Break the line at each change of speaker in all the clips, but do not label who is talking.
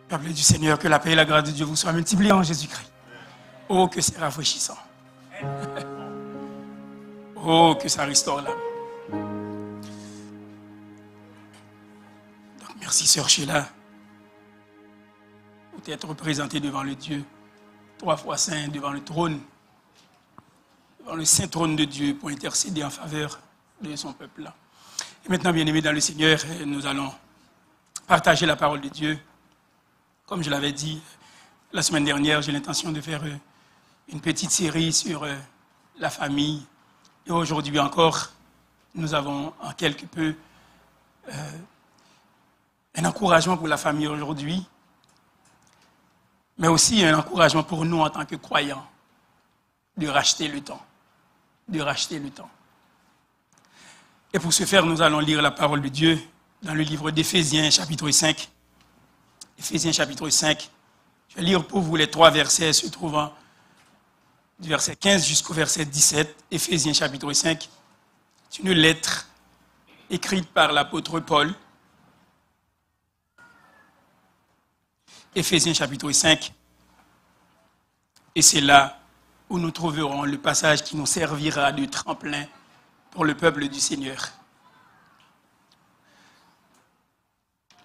Peuple du Seigneur, que la paix et la grâce de Dieu vous soient multipliées en Jésus-Christ. Oh, que c'est rafraîchissant. Oh, que ça restaure l'âme. Donc, merci, sœur Sheila, pour être représentée devant le Dieu, 3 fois saint, devant le trône, devant le saint trône de Dieu, pour intercéder en faveur de son peuple-là. Et maintenant, bien-aimés dans le Seigneur, nous allons partager la parole de Dieu. Comme je l'avais dit la semaine dernière, j'ai l'intention de faire une petite série sur la famille. Et aujourd'hui encore, nous avons en quelque peu un encouragement pour la famille aujourd'hui, mais aussi un encouragement pour nous en tant que croyants de racheter le temps. De racheter le temps. Et pour ce faire, nous allons lire la parole de Dieu dans le livre d'Éphésiens, chapitre 5. Éphésiens, chapitre 5. Je vais lire pour vous les 3 versets se trouvant du verset 15 jusqu'au verset 17. Éphésiens, chapitre 5. C'est une lettre écrite par l'apôtre Paul. Éphésiens, chapitre 5. Et c'est là où nous trouverons le passage qui nous servira de tremplin pour le peuple du Seigneur.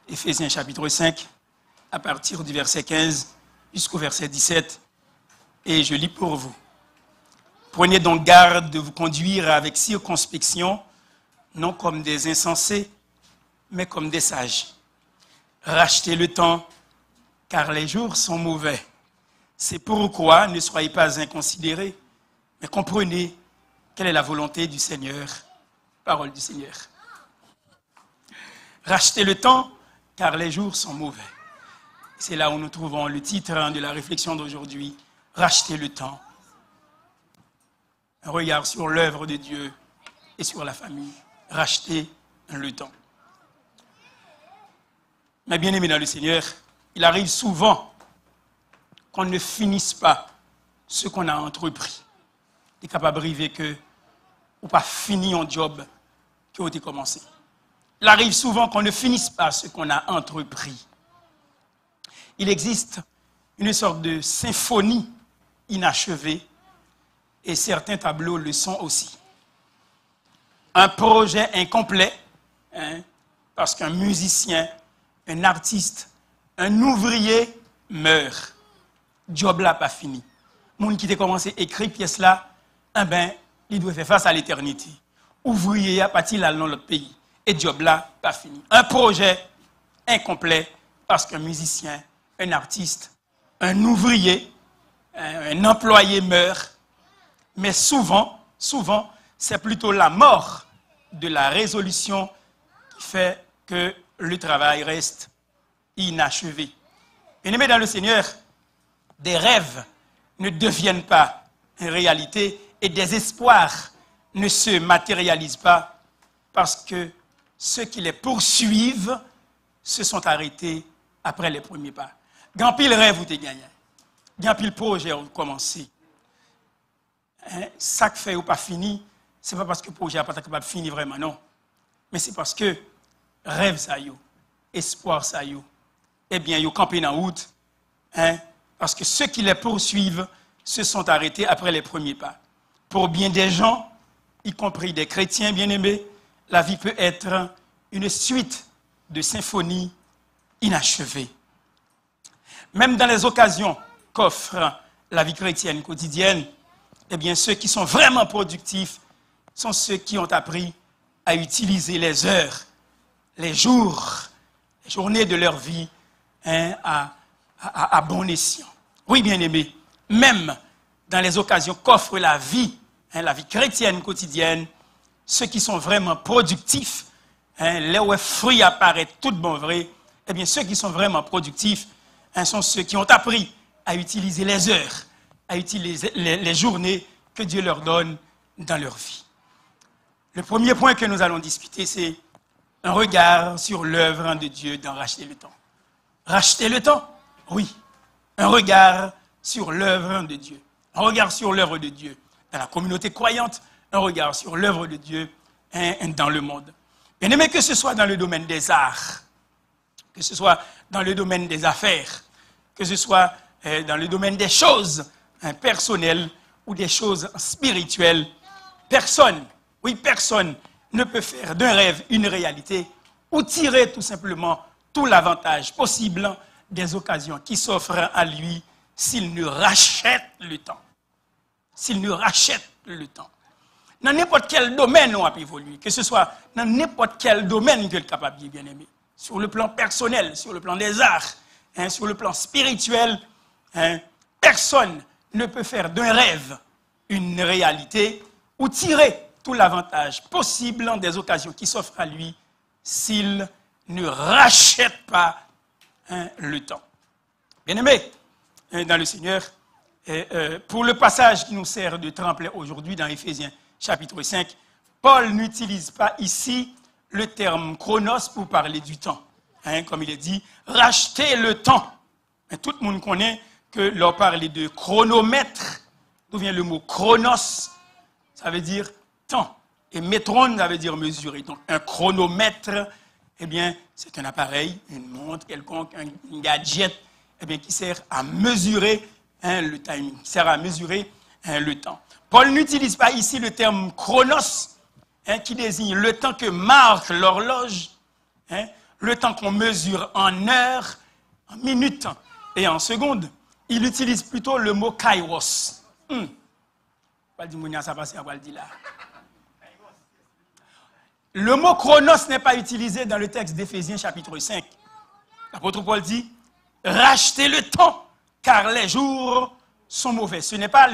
Éphésiens chapitre 5, à partir du verset 15 jusqu'au verset 17, et je lis pour vous. Prenez donc garde de vous conduire avec circonspection, non comme des insensés, mais comme des sages. Rachetez le temps, car les jours sont mauvais. C'est pourquoi ne soyez pas inconsidérés, mais comprenez quelle est la volonté du Seigneur. Parole du Seigneur. Rachetez le temps, car les jours sont mauvais. C'est là où nous trouvons le titre de la réflexion d'aujourd'hui. Racheter le temps. Un regard sur l'œuvre de Dieu et sur la famille. Racheter le temps. Mais bien aimés dans le Seigneur, il arrive souvent qu'on ne finisse pas ce qu'on a entrepris. Il est capable d'arriver que ou pas fini un job qui a été commencé. Il arrive souvent qu'on ne finisse pas ce qu'on a entrepris. Il existe une sorte de symphonie inachevée et certains tableaux le sont aussi. Un projet incomplet, parce qu'un musicien, un artiste, un ouvrier meurt. Job là pas fini. Moun qui a commencé à écrire pièce là, il doit faire face à l'éternité. Ouvrier a parti là dans l'autre pays. Et job là pas fini. Un projet incomplet parce qu'un musicien, un artiste, un ouvrier, un employé meurt. Mais souvent, c'est plutôt la mort de la résolution qui fait que le travail reste inachevé. Bien-aimés dans le Seigneur, des rêves ne deviennent pas une réalité et des espoirs ne se matérialisent pas parce que ceux qui les poursuivent se sont arrêtés après les premiers pas. Grand pile rêve vous t'es gagné. Grand pile projet vous commencé. Ça que fait ou pas fini, c'est pas parce que le projet n'a pas capable de finir vraiment, non. Mais c'est parce que rêve ça yo, espoir ça yo, eh bien yo campé dans la route, parce que ceux qui les poursuivent se sont arrêtés après les premiers pas. Pour bien des gens, y compris des chrétiens bien-aimés, la vie peut être une suite de symphonies inachevées. Même dans les occasions qu'offre la vie chrétienne quotidienne, eh bien, ceux qui sont vraiment productifs sont ceux qui ont appris à utiliser les heures, les jours, les journées de leur vie à bon escient. Oui, bien-aimés, même dans les occasions qu'offre la vie chrétienne quotidienne, ceux qui sont vraiment productifs, là où les fruits apparaissent tout bon vrai, eh bien, ceux qui sont vraiment productifs sont ceux qui ont appris à utiliser les heures, à utiliser les journées que Dieu leur donne dans leur vie. Le premier point que nous allons discuter, c'est un regard sur l'œuvre de Dieu dans Racheter le temps. Racheter le temps? Oui. Un regard sur l'œuvre de Dieu. Un regard sur l'œuvre de Dieu dans la communauté croyante, un regard sur l'œuvre de Dieu dans le monde. Bien aimé, que ce soit dans le domaine des arts, que ce soit dans le domaine des affaires, que ce soit dans le domaine des choses personnelles ou des choses spirituelles. Personne, oui, personne ne peut faire d'un rêve une réalité ou tirer tout simplement tout l'avantage possible des occasions qui s'offrent à lui s'il ne rachète le temps. S'il ne rachète le temps. Dans n'importe quel domaine on a évolué, que ce soit dans n'importe quel domaine que le capable de bien aimer, sur le plan personnel, sur le plan des arts, sur le plan spirituel, personne ne peut faire d'un rêve une réalité ou tirer tout l'avantage possible des occasions qui s'offrent à lui s'il ne rachète pas le temps. Bien-aimés dans le Seigneur, pour le passage qui nous sert de tremplin aujourd'hui dans Éphésiens chapitre 5, Paul n'utilise pas ici le terme chronos pour parler du temps. Comme il est dit, racheter le temps. Mais tout le monde connaît que l'on parle de chronomètre, d'où vient le mot chronos, ça veut dire temps. Et métron, ça veut dire mesurer. Donc un chronomètre, eh bien, c'est un appareil, une montre quelconque, un gadget, eh bien, qui sert à mesurer le timing, qui sert à mesurer le temps. Paul n'utilise pas ici le terme chronos, qui désigne le temps que marque l'horloge, le temps qu'on mesure en heures, en minutes et en secondes. Il utilise plutôt le mot kairos. Le mot chronos n'est pas utilisé dans le texte d'Éphésiens chapitre 5. L'apôtre Paul dit « Rachetez le temps, car les jours sont mauvais ». Ce n'est pas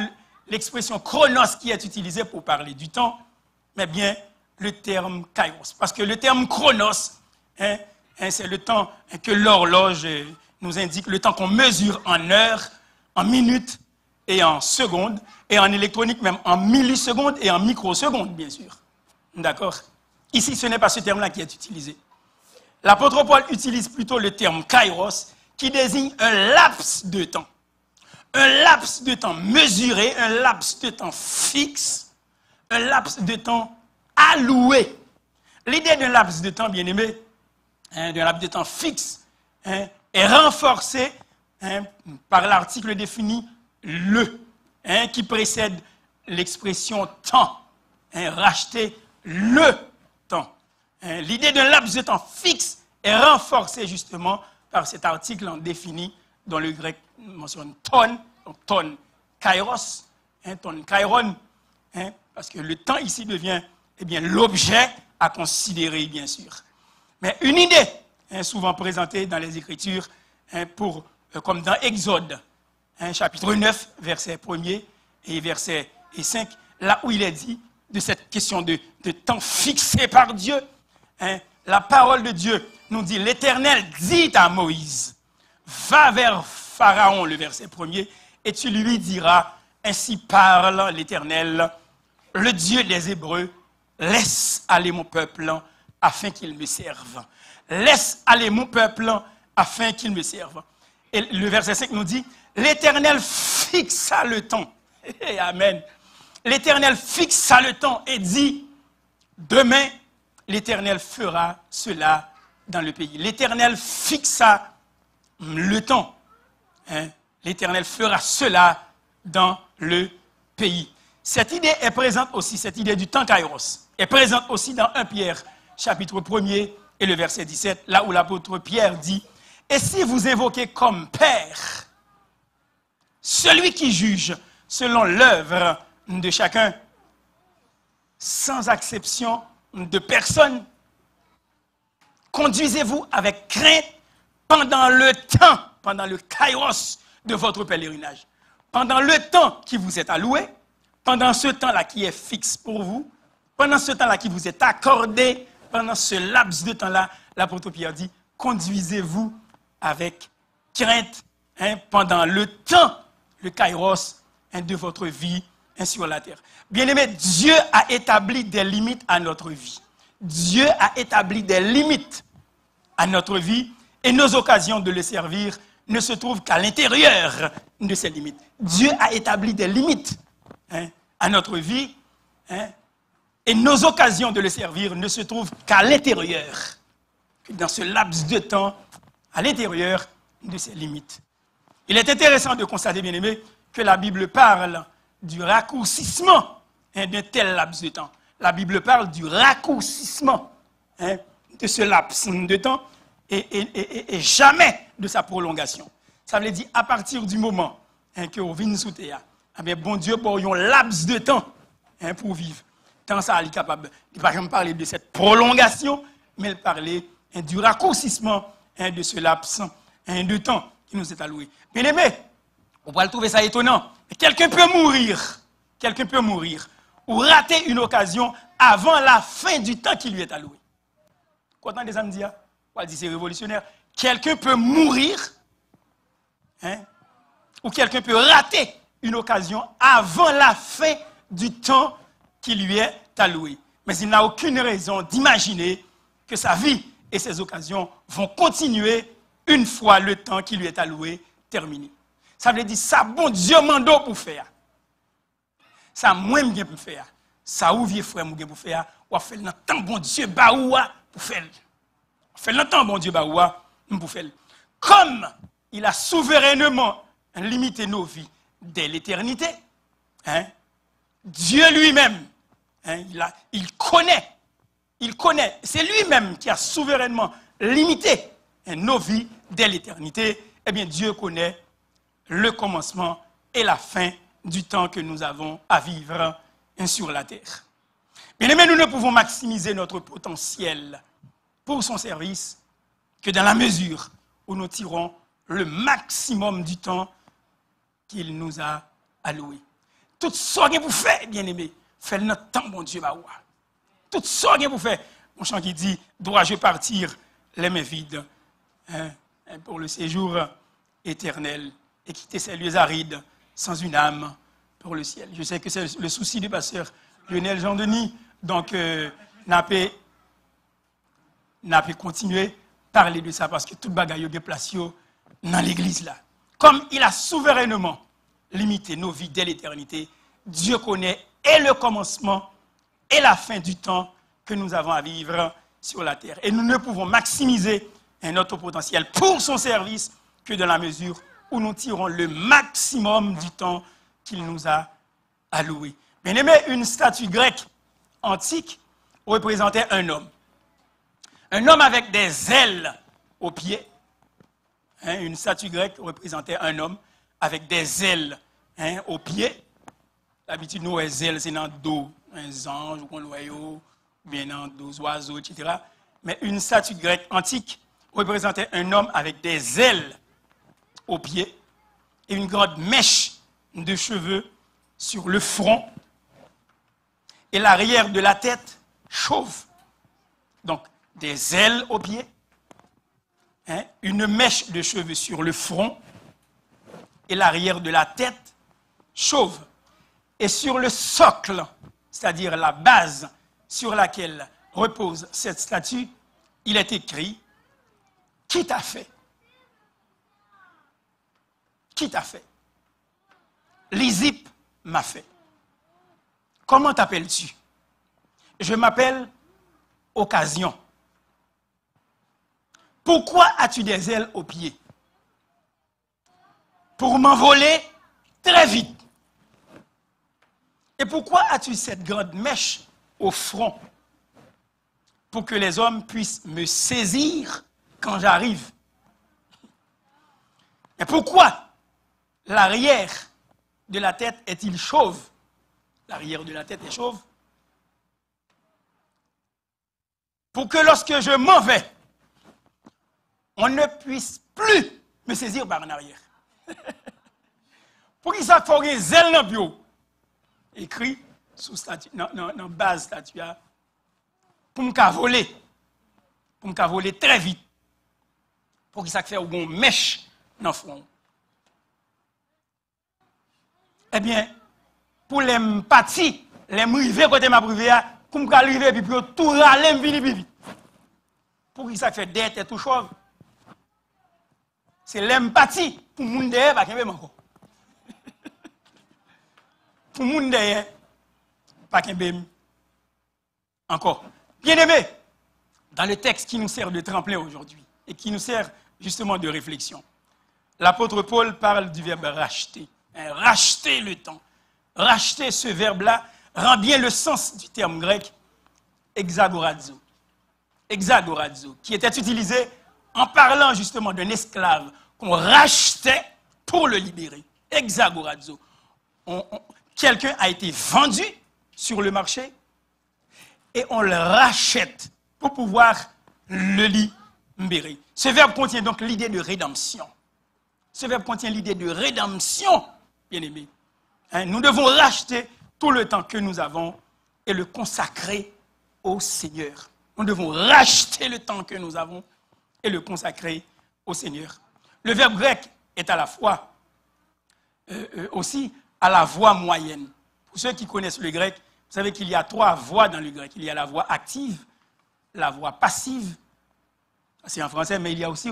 l'expression chronos qui est utilisée pour parler du temps, mais bien le terme kairos. Parce que le terme chronos, c'est le temps que l'horloge nous indique, le temps qu'on mesure en heures, en minutes et en secondes, et en électronique même en millisecondes et en microsecondes, bien sûr. D'accord ? Ici, ce n'est pas ce terme-là qui est utilisé. L'apôtre Paul utilise plutôt le terme kairos, qui désigne un laps de temps. Un laps de temps mesuré, un laps de temps fixe, un laps de temps alloué. L'idée d'un laps de temps, bien aimé, d'un laps de temps fixe, est renforcée par l'article défini le, qui précède l'expression temps. Racheter le temps. L'idée d'un laps de temps fixe est renforcée justement par cet article en défini dont le grec mentionne ton, donc ton kairos, ton kairon, parce que le temps ici devient l'objet à considérer, bien sûr. Mais une idée souvent présentée dans les Écritures, comme dans Exode, chapitre 9, verset 1er et verset 5, là où il est dit de cette question de temps fixé par Dieu, la parole de Dieu nous dit, l'Éternel dit à Moïse, va vers Pharaon, le verset 1er, et tu lui diras, ainsi parle l'Éternel, le Dieu des Hébreux, laisse aller mon peuple afin qu'il me serve. Laisse aller mon peuple afin qu'il me serve. Et le verset 5 nous dit, l'Éternel fixa le temps. Amen. L'Éternel fixa le temps et dit, demain, l'Éternel fera cela dans le pays. L'Éternel fixa le temps. L'Éternel fera cela dans le pays. Cette idée est présente aussi, cette idée du temps kairos, est présente aussi dans 1 Pierre, chapitre 1er et le verset 17, là où l'apôtre Pierre dit, « Et si vous évoquez comme Père celui qui juge selon l'œuvre de chacun, sans acception de personne, conduisez-vous avec crainte pendant le temps, pendant le kairos de votre pèlerinage, pendant le temps qui vous est alloué, pendant ce temps-là qui est fixe pour vous, pendant ce temps-là qui vous est accordé, pendant ce laps de temps-là, l'apôtre Pierre dit, conduisez-vous avec crainte pendant le temps, le kairos de votre vie sur la terre. Bien-aimé, Dieu a établi des limites à notre vie. Dieu a établi des limites à notre vie et nos occasions de le servir ne se trouvent qu'à l'intérieur de ces limites. Dieu a établi des limites à notre vie et nos occasions de le servir ne se trouvent qu'à l'intérieur. Dans ce laps de temps à l'intérieur de ses limites. Il est intéressant de constater, bien aimé, que la Bible parle du raccourcissement d'un tel laps de temps. La Bible parle du raccourcissement de ce laps de temps et jamais de sa prolongation. Ça veut dire à partir du moment que vous venez sous terre, bon Dieu, il y a un laps de temps pour vivre. Tant ça, il est capable. Il ne va jamais parler de cette prolongation, mais il parlait du raccourcissement de ce laps de temps qui nous est alloué. Bien aimé, on va le trouver ça étonnant. Quelqu'un peut mourir ou rater une occasion avant la fin du temps qui lui est alloué. Quand on des dire, on dit c'est révolutionnaire. Quelqu'un peut mourir ou quelqu'un peut rater une occasion avant la fin du temps qui lui est alloué. Mais il n'a aucune raison d'imaginer que sa vie et ses occasions vont continuer une fois le temps qui lui est alloué terminé. Ça veut dire, ça bon Dieu mando pour faire. Ça moi bien pour faire. Ça ou vieux frère moi pour faire. Ou fait le temps bon Dieu baoua pour faire. Fait le temps bon Dieu baoua pour faire. Comme il a souverainement limité nos vies dès l'éternité, Dieu lui-même, il connaît, c'est lui-même qui a souverainement limité nos vies dès l'éternité. Eh bien, Dieu connaît le commencement et la fin du temps que nous avons à vivre sur la terre. Bien aimés, nous ne pouvons maximiser notre potentiel pour son service que dans la mesure où nous tirons le maximum du temps qu'il nous a alloué. Tout ce que vous faites, bien aimés, faites notre temps, bon Dieu, tout ce que vous faites. Mon chant qui dit, dois-je partir les mains vides pour le séjour éternel et quitter ces lieux arides sans une âme pour le ciel. Je sais que c'est le souci du pasteur Lionel Jean-Denis, donc n'a pas continué à parler de ça parce que tout bagaille est placé dans l'église là. Comme il a souverainement limité nos vies dès l'éternité, Dieu connaît et le commencement et la fin du temps que nous avons à vivre sur la terre. Et nous ne pouvons maximiser notre potentiel pour son service que dans la mesure où nous tirons le maximum du temps qu'il nous a alloué. Bien aimé, une statue grecque antique représentait un homme. Un homme avec des ailes aux pieds. Une statue grecque représentait un homme avec des ailes aux pieds. D'habitude, nous, les ailes, c'est dans le dos. Un ange, un noyau, bien dans le dos, oiseaux, etc. Mais une statue grecque antique représentait un homme avec des ailes aux pieds et une grande mèche de cheveux sur le front et l'arrière de la tête chauve. Donc, des ailes aux pieds, une mèche de cheveux sur le front et l'arrière de la tête chauve. Et sur le socle, c'est-à-dire la base sur laquelle repose cette statue, il est écrit « Qui t'a fait ?» Qui t'a fait? Lysippe m'a fait. Comment t'appelles-tu? Je m'appelle Occasion. Pourquoi as-tu des ailes aux pieds? Pour m'envoler très vite. Et pourquoi as-tu cette grande mèche au front? Pour que les hommes puissent me saisir quand j'arrive. Et pourquoi l'arrière de la tête est-il chauve? L'arrière de la tête est chauve. Pour que lorsque je m'en vais, on ne puisse plus me saisir par en arrière. Pour qu'il s'en fasse des ailes dans le bio. Écrit sous statue, dans base statue, pour me voler. Pour me voler très vite. Pour qu'il s'en fasse une mèche dans le front. Eh bien, pour les parties, les m'river côté ma privé, pour me arriver puis pour tout râler me venir vite. Pour qu'il s'en fasse des têtes tout chauve. C'est l'empathie pour moun derrière pas qu'un encore. Pour moun derrière pas qu'un encore. Bien aimé, dans le texte qui nous sert de tremplin aujourd'hui, et qui nous sert justement de réflexion. L'apôtre Paul parle du verbe racheter. Racheter le temps. Racheter, ce verbe-là, rend bien le sens du terme grec exagorazo. Exagorazo, qui était utilisé en parlant justement d'un esclave qu'on rachetait pour le libérer. Exagorazo. Quelqu'un a été vendu sur le marché et on le rachète pour pouvoir le libérer. Ce verbe contient donc l'idée de rédemption. Ce verbe contient l'idée de rédemption, bien-aimés. Nous devons racheter tout le temps que nous avons et le consacrer au Seigneur. Nous devons racheter le temps que nous avons et le consacrer au Seigneur. Le verbe grec est à la fois aussi à la voix moyenne. Pour ceux qui connaissent le grec, vous savez qu'il y a 3 voix dans le grec. Il y a la voix active, la voix passive, c'est en français, mais il y a aussi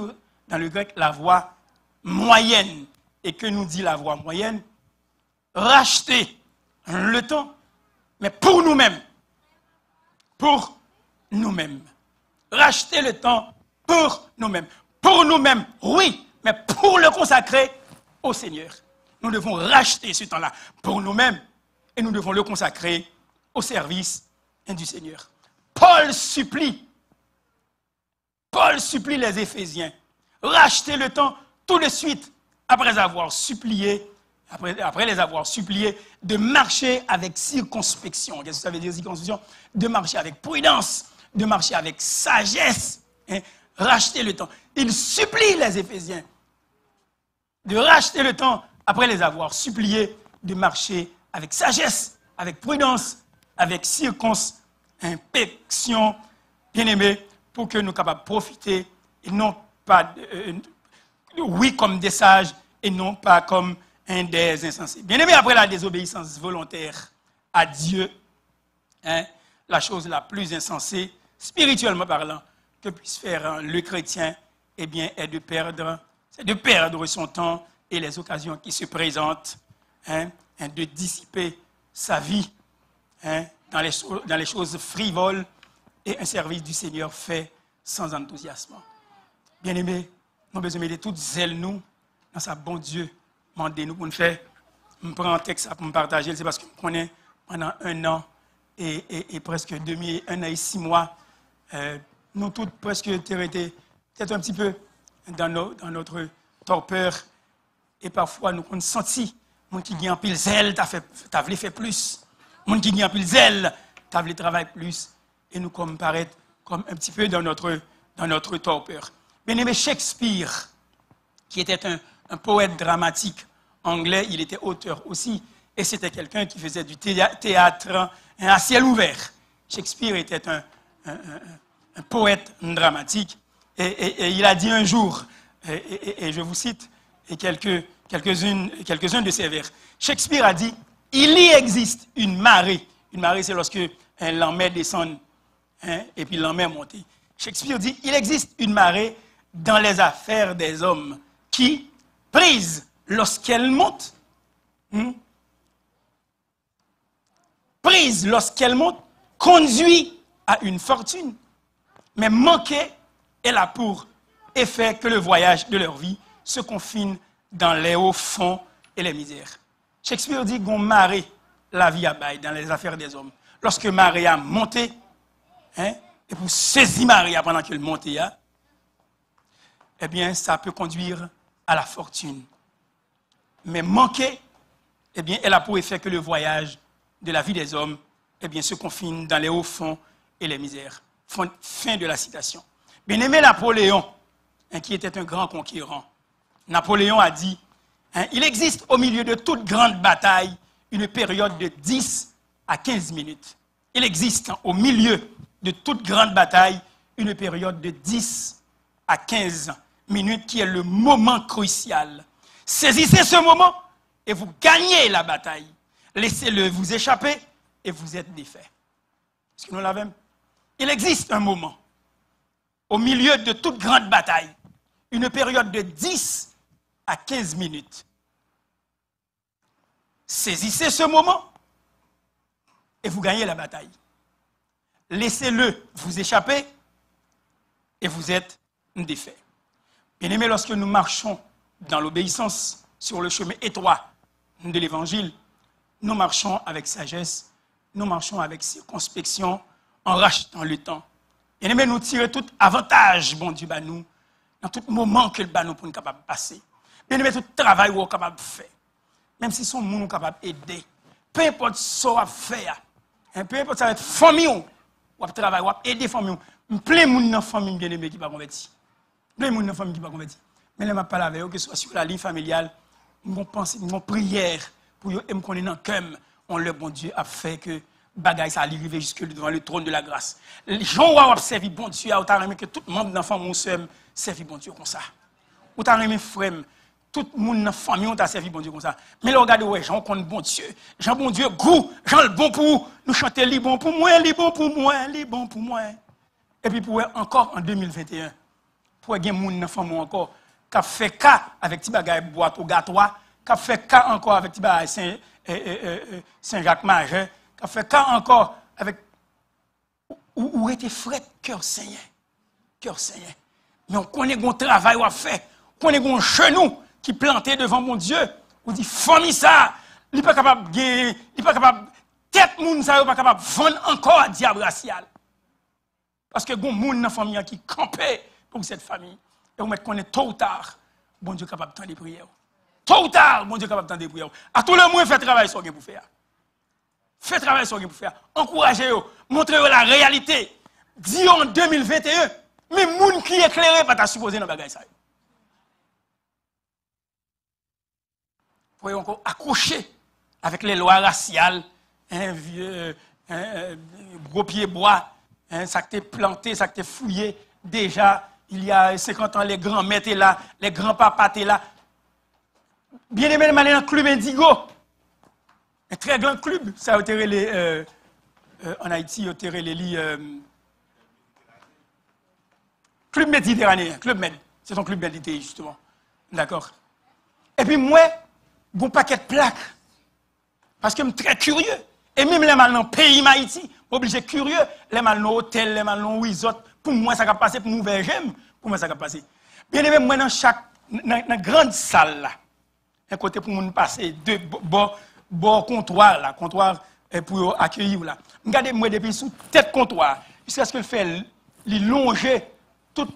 dans le grec la voix moyenne. Et que nous dit la voix moyenne? Racheter le temps, mais pour nous-mêmes. Pour nous-mêmes. Racheter le temps pour nous-mêmes. Pour nous-mêmes, oui, mais pour le consacrer au Seigneur. Nous devons racheter ce temps-là pour nous-mêmes et nous devons le consacrer au service du Seigneur. Paul supplie les Éphésiens, racheter le temps tout de suite après les avoir suppliés, de marcher avec circonspection. Qu'est-ce que ça veut dire circonspection? De marcher avec prudence, de marcher avec sagesse, racheter le temps. Il supplie les Éphésiens de racheter le temps après les avoir suppliés, de marcher avec sagesse, avec prudence, avec circonspection, bien-aimés, pour que nous soyons capables de profiter et non pas, oui, comme des sages et non pas comme des insensés. Bien-aimés, après la désobéissance volontaire à Dieu, la chose la plus insensée, spirituellement parlant, que puisse faire le chrétien, eh bien, est de perdre son temps et les occasions qui se présentent, de dissiper sa vie dans les choses frivoles et un service du Seigneur fait sans enthousiasme. Bien-aimés, nous besoin de toutes zèle nous dans sa bon Dieu, mandez-nous pour nous faire. Je prends un texte pour me partager, c'est parce que je connais pendant 1 an et presque 1 an et 6 mois, nous toutes presque été peut-être un petit peu dans notre torpeur et parfois nous avons senti monde qui gagne un pile zèle, t'as voulu faire plus. Monde qui gagne un pile zèle, t'as voulu travailler plus et nous comme paraître comme un petit peu dans notre torpeur. Bien-aimé Shakespeare, qui était un poète dramatique anglais, il était auteur aussi, et c'était quelqu'un qui faisait du théâtre à ciel ouvert. Shakespeare était un poète dramatique, et il a dit un jour, et je vous cite quelques-uns de ses vers. Shakespeare a dit, il y existe une marée. Une marée, c'est lorsque l'en-mer descend, et puis l'en-mer monte. Shakespeare dit, il existe une marée dans les affaires des hommes qui, prise lorsqu'elle monte, conduit à une fortune, mais manquée, elle a pour effet que le voyage de leur vie se confine dans les hauts fonds et les misères. Shakespeare dit qu'on marée la vie à bail dans les affaires des hommes. Lorsque Marie a monté, et pour saisir Marie pendant qu'elle montait, eh bien, ça peut conduire à la fortune. Mais manquer, eh bien, elle a pour effet que le voyage de la vie des hommes, eh bien, se confine dans les hauts fonds et les misères. Fin de la citation. Bien-aimé Napoléon, qui était un grand conquérant, Napoléon a dit, il existe au milieu de toute grande bataille une période de 10 à 15 minutes. Il existe au milieu de toute grande bataille une période de 10 à 15 minutes qui est le moment crucial. Saisissez ce moment et vous gagnez la bataille. Laissez-le vous échapper et vous êtes défait. Est-ce que nous l'avons? Il existe un moment au milieu de toute grande bataille, une période de 10 à 15 minutes. Saisissez ce moment et vous gagnez la bataille. Laissez-le vous échapper et vous êtes défait. Bien-aimés, lorsque nous marchons dans l'obéissance sur le chemin étroit de l'Évangile, nous marchons avec sagesse, nous marchons avec circonspection, en rachetant le temps. Bien-aimés, nous tirons tout avantage, bon Dieu, bah nous, dans tout moment que le bah nous pour nous capable de passer. Bien-aimés, tout travail nous capable de faire, même si son monde nous capable d'aider, peu importe ce qu'on va faire, peu importe ça va être famille, ou travail, ou aider famille, plein de monde dans la famille bien-aimé qui va convertir. Plein de monde dans la famille qui va convertir. Mais là, je parle avec eux, que ce soit sur la ligne familiale, mon pensée, mon prière, pour eux, me connaître dans le cœur, on le bon Dieu a fait que bagaille ça arrive jusque devant le trône de la grâce. Les gens ont observé bon Dieu, ont aimé que tout le monde dans la famille servi bon Dieu comme ça. Ou t'as aimé frère, tout le monde dans la famille t'a servi bon Dieu comme ça. Mais là regardez ouais, Jean connaît bon Dieu. Jean bon Dieu goût, Jean le bon pour nous chanter li bon pour moi, li bon pour moi, li bon pour moi. Et puis pour encore en 2021, pour gagner monde dans la famille encore qui fait cas avec ti bagaille boîte au gâtois, qui fait cas encore avec ti bagaille Saint-Jacques Majeur, qui fait cas encore avec où était fret cœur Seigneur. Cœur Seigneur. Mais on connaît qu'on travail à faire, on connaît qu'on genou qui planté devant mon Dieu. On dit famille ça, il pas capable gagner, il pas capable tête moun ça pas capable vendre encore à diable racial. Parce que gon moun dans famille qui campé pour cette famille et on met qu'on est tôt ou tard, bon Dieu capable de tendre des prières. Tôt ou tard, bon Dieu capable de tendre des prières. À tout le monde fait travail sur pour faire. Fait travail sur pour faire. Encouragez-vous, montrez-vous la réalité. Dis en 2021, mais moun qui éclairé pas t'a supposé dans bagay ça. Vous pouvez encore accrocher avec les lois raciales, un vieux gros pied bois, ça que t'es planté, ça que t'es fouillé déjà il y a 50 ans les grands-mères étaient là, les grands-papas étaient là. Bien aimé, mal dans le club Indigo. Un très grand club, ça a été les en Haïti, il a été les Club Méditerranéen, Club Med. C'est son club Méditerranéen, justement. D'accord. Et puis moi, bon paquet de plaques. Parce que je suis très curieux. Et même les mal dans le pays Haïti, obligé curieux. Les mal dans l'hôtel, les mal dans resort. Pour moi, ça va passer pour m'ouvrir j'aime. Pour moi, ça va passer. Bien aimé, moi, dans la grande salle, là, un côté pour nous passer, deux bon comptoir, là, comptoir pour accueillir, là. Regardez, moi, depuis sous tête comptoir, jusqu'à ce que le fait, il longer tout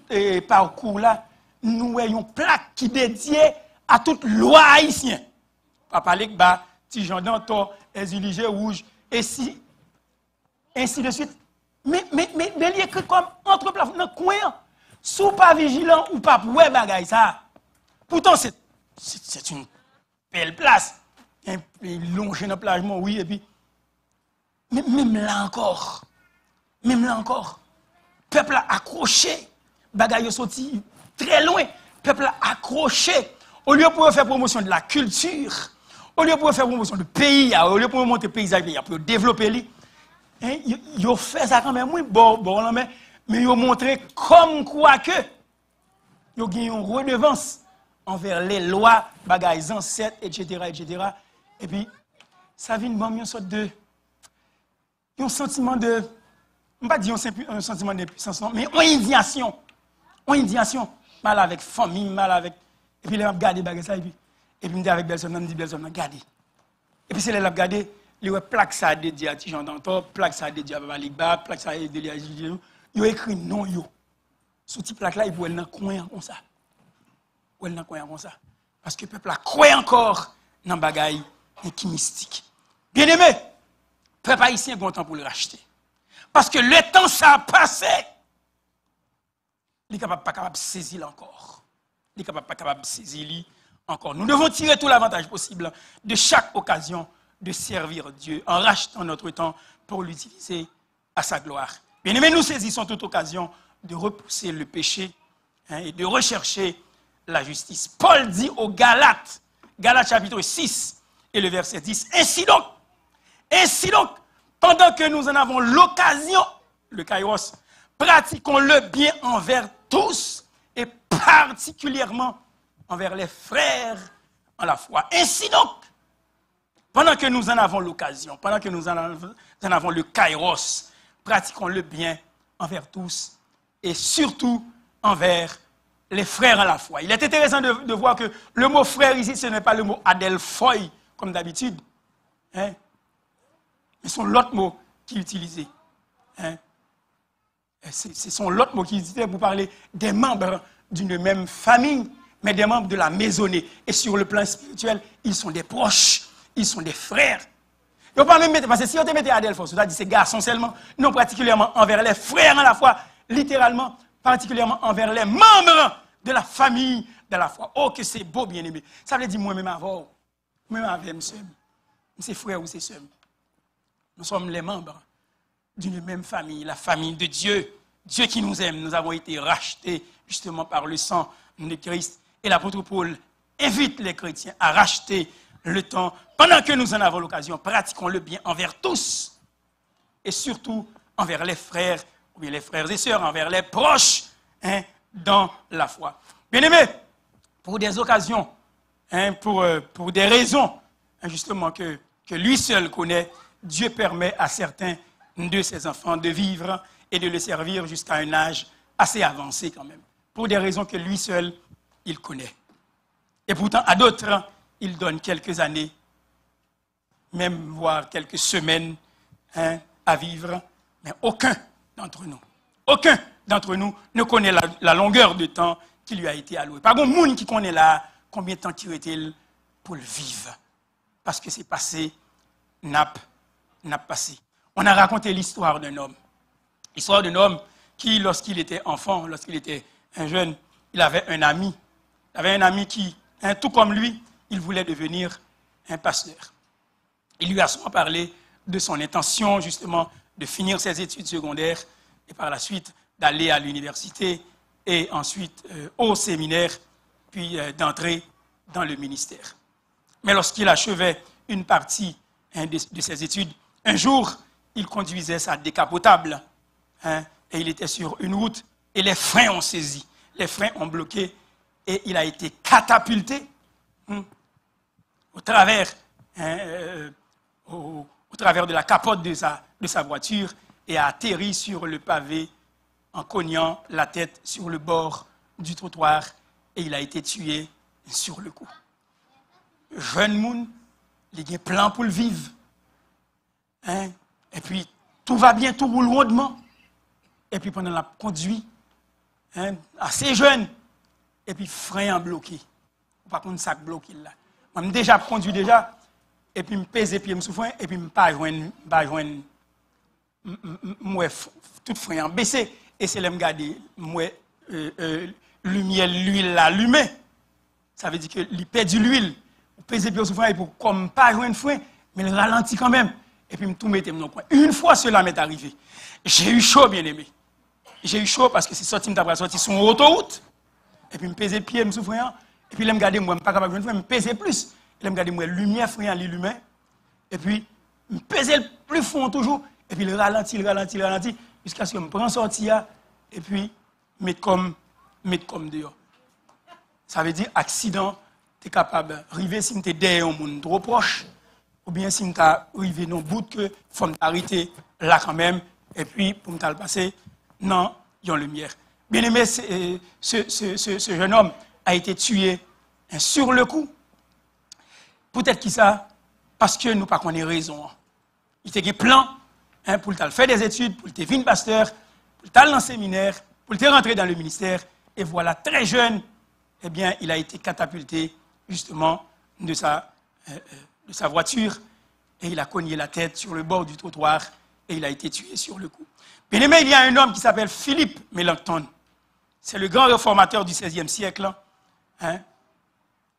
parcours là, nous avons une plaque qui est dédiée à toute loi haïtienne. Pas parler que petit Jean d'Antor, les rouge, et si, ainsi de suite. Mais il est écrit comme entre dans le coin, sous pas vigilant ou pas pour bagay ça. Pourtant, c'est une belle place. Il longe dans le plagement, oui, et puis. Mais même là encore, peuple a accroché. Bagay sorti très loin, peuple a accroché. Au lieu pour faire promotion de la culture, au lieu pour faire promotion du pays, au lieu pour monter le paysage, pour développer lui, ils ont fait ça quand même, oui, bon, mais ils ont montré comme quoi que ils ont gagné une redevance envers les lois, bagages ancêtres, etc. Et puis, ça vient de une sorte de. Un sentiment de. Je ne vais pas dire un sentiment d'impuissance, non, mais une indignation. Mal avec famille, mal avec. Et puis, les gens regardent les bagages, et puis, je dis avec Belson, je dis Belson, regardez. Et puis, c'est les gens regardent, les plaques ça dédié à Tijan Dantor, plaques ça dédié à Baba Ligba, plaques ça dédié à Gilles. Ils ont écrit non, yo. Sous cette plaque-là, ils pouvaient dans le coin comme ça. Parce que le peuple a croit encore dans le bagage qui mystique. Bien aimé, le peuple haïtien a bon temps pour le racheter. Parce que le temps, ça a passé. Il n'est pas capable de saisir encore. Nous devons tirer tout l'avantage possible de chaque occasion de servir Dieu en rachetant notre temps pour l'utiliser à sa gloire. Bien aimé, nous saisissons toute occasion de repousser le péché et de rechercher la justice. Paul dit aux Galates, Galates chapitre 6 et le verset 10, ainsi donc, pendant que nous en avons l'occasion, le kairos, pratiquons-le bien envers tous et particulièrement envers les frères en la foi. Ainsi donc, pendant que nous en avons l'occasion, pendant que nous en avons le kairos, pratiquons-le bien envers tous et surtout envers les frères à la foi. Il est intéressant de voir que le mot frère ici, ce n'est pas le mot adelphoi, comme d'habitude. Hein? Mais c'est l'autre mot qu'il utilisait. Hein? Ce sont l'autre mot qu'il utilisait pour parler des membres d'une même famille, mais des membres de la maisonnée. Et sur le plan spirituel, ils sont des proches, ils sont des frères. Et on peut même mettre, parce que si on te mettait adelphoi, c'est-à-dire ces garçons seulement, non particulièrement envers les frères à la foi, littéralement, particulièrement envers les membres de la famille de la foi. Oh, que c'est beau, bien-aimé. Ça veut dire moi-même avant, moi-même avec monsieur, c'est frère ou c'est sœur. Nous sommes les membres d'une même famille, la famille de Dieu. Dieu qui nous aime, nous avons été rachetés justement par le sang de Christ. Et l'apôtre Paul invite les chrétiens à racheter le temps. Pendant que nous en avons l'occasion, pratiquons le bien envers tous. Et surtout envers les frères, ou bien les frères et sœurs, envers les proches, hein, dans la foi. Bien-aimés, pour des occasions, hein, pour des raisons, hein, justement, que lui seul connaît, Dieu permet à certains de ses enfants de vivre et de le servir jusqu'à un âge assez avancé quand même. Pour des raisons que lui seul, il connaît. Et pourtant, à d'autres, il donne quelques années, même voire quelques semaines, hein, à vivre. Mais aucun d'entre nous ne connaît la longueur de temps qui lui a été allouée. Par contre, monde qui connaît là, combien de temps qu'il était pour le vivre. Parce que c'est passé, n'a passé. On a raconté l'histoire d'un homme. L'histoire d'un homme qui, lorsqu'il était enfant, lorsqu'il était un jeune, il avait un ami. Il avait un ami qui, hein, tout comme lui, il voulait devenir un pasteur. Il lui a souvent parlé de son intention, justement, de finir ses études secondaires et par la suite d'aller à l'université et ensuite au séminaire, puis d'entrer dans le ministère. Mais lorsqu'il achevait une partie, hein, de ses études, un jour, il conduisait sa décapotable, hein, et il était sur une route et les freins ont saisi, les freins ont bloqué et il a été catapulté, hein, au travers de la capote de sa voiture et a atterri sur le pavé en cognant la tête sur le bord du trottoir et il a été tué sur le coup. Jeune moun, il a un plan pour le vivre. Hein? Et puis, tout va bien, tout roule rondement. Et puis, pendant la conduite, hein, assez jeune, et puis, frein en bloqué. Par contre, ça bloqué là. Moi, je déjà conduit déjà, et puis, je pèse pied, je souffre, et puis, je ne pas joindre, moi, tout frein en baissé. Et c'est là que je regarde, moi, lumière, l'huile allumée. Ça veut dire qu'il perd de l'huile. Je pèse pied, je souffre, et pour comme pas joindre frein, mais il ralentit quand même. Et puis, je tout mettais dans le coin. Une fois cela m'est arrivé, j'ai eu chaud, bien aimé. J'ai eu chaud parce que c'est sorti, je sorti sur autoroute. Et puis, je pesais le pied, je souffrais. Et puis, je me regardais, moi, je ne suis pas capable de faire, je me pesais plus. Et je me regardais, moi, lumière, frère, l'illumin. Et puis, je me pesais le plus fond toujours. Et puis, il ralentit, jusqu'à ce que je me prends sorti, et puis, mettre comme dehors. Ça veut dire, accident, tu es capable d'arriver si tu es derrière un monde trop proche. Ou bien si tu as arrivé dans le bout que il faut t'arrêter là quand même, et puis pour me le passer, non, il y a une lumière. Bien aimé, ce jeune homme a été tué, hein, sur le coup. Peut-être qu'il ça, parce que nous ne connaissons pas raison. Il était un plan, hein, pour faire des études, pour devenir pasteur, pour aller dans le séminaire, pour rentrer dans le ministère. Et voilà, très jeune, eh bien, il a été catapulté justement de sa voiture et il a cogné la tête sur le bord du trottoir et il a été tué sur le coup. Bien aimé, il y a un homme qui s'appelle Philippe Melanchthon. C'est le grand réformateur du XVIe siècle, hein,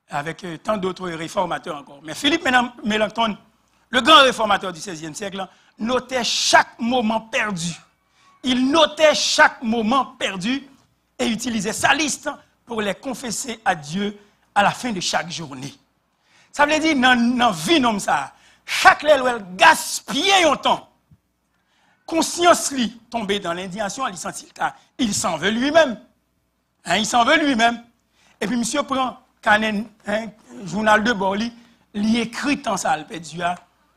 avec tant d'autres réformateurs encore. Mais Philippe Melanchthon, le grand réformateur du XVIe siècle, notait chaque moment perdu. Il notait chaque moment perdu et utilisait sa liste pour les confesser à Dieu à la fin de chaque journée. Ça veut dire, dans la vie comme ça, chaque lèvre gaspille un temps. Conscience lui tomber dans l'indignation, il s'en veut lui-même. Hein, il s'en veut lui-même. Et puis, monsieur prend un journal de bord, il écrit dans ça, le Dieu,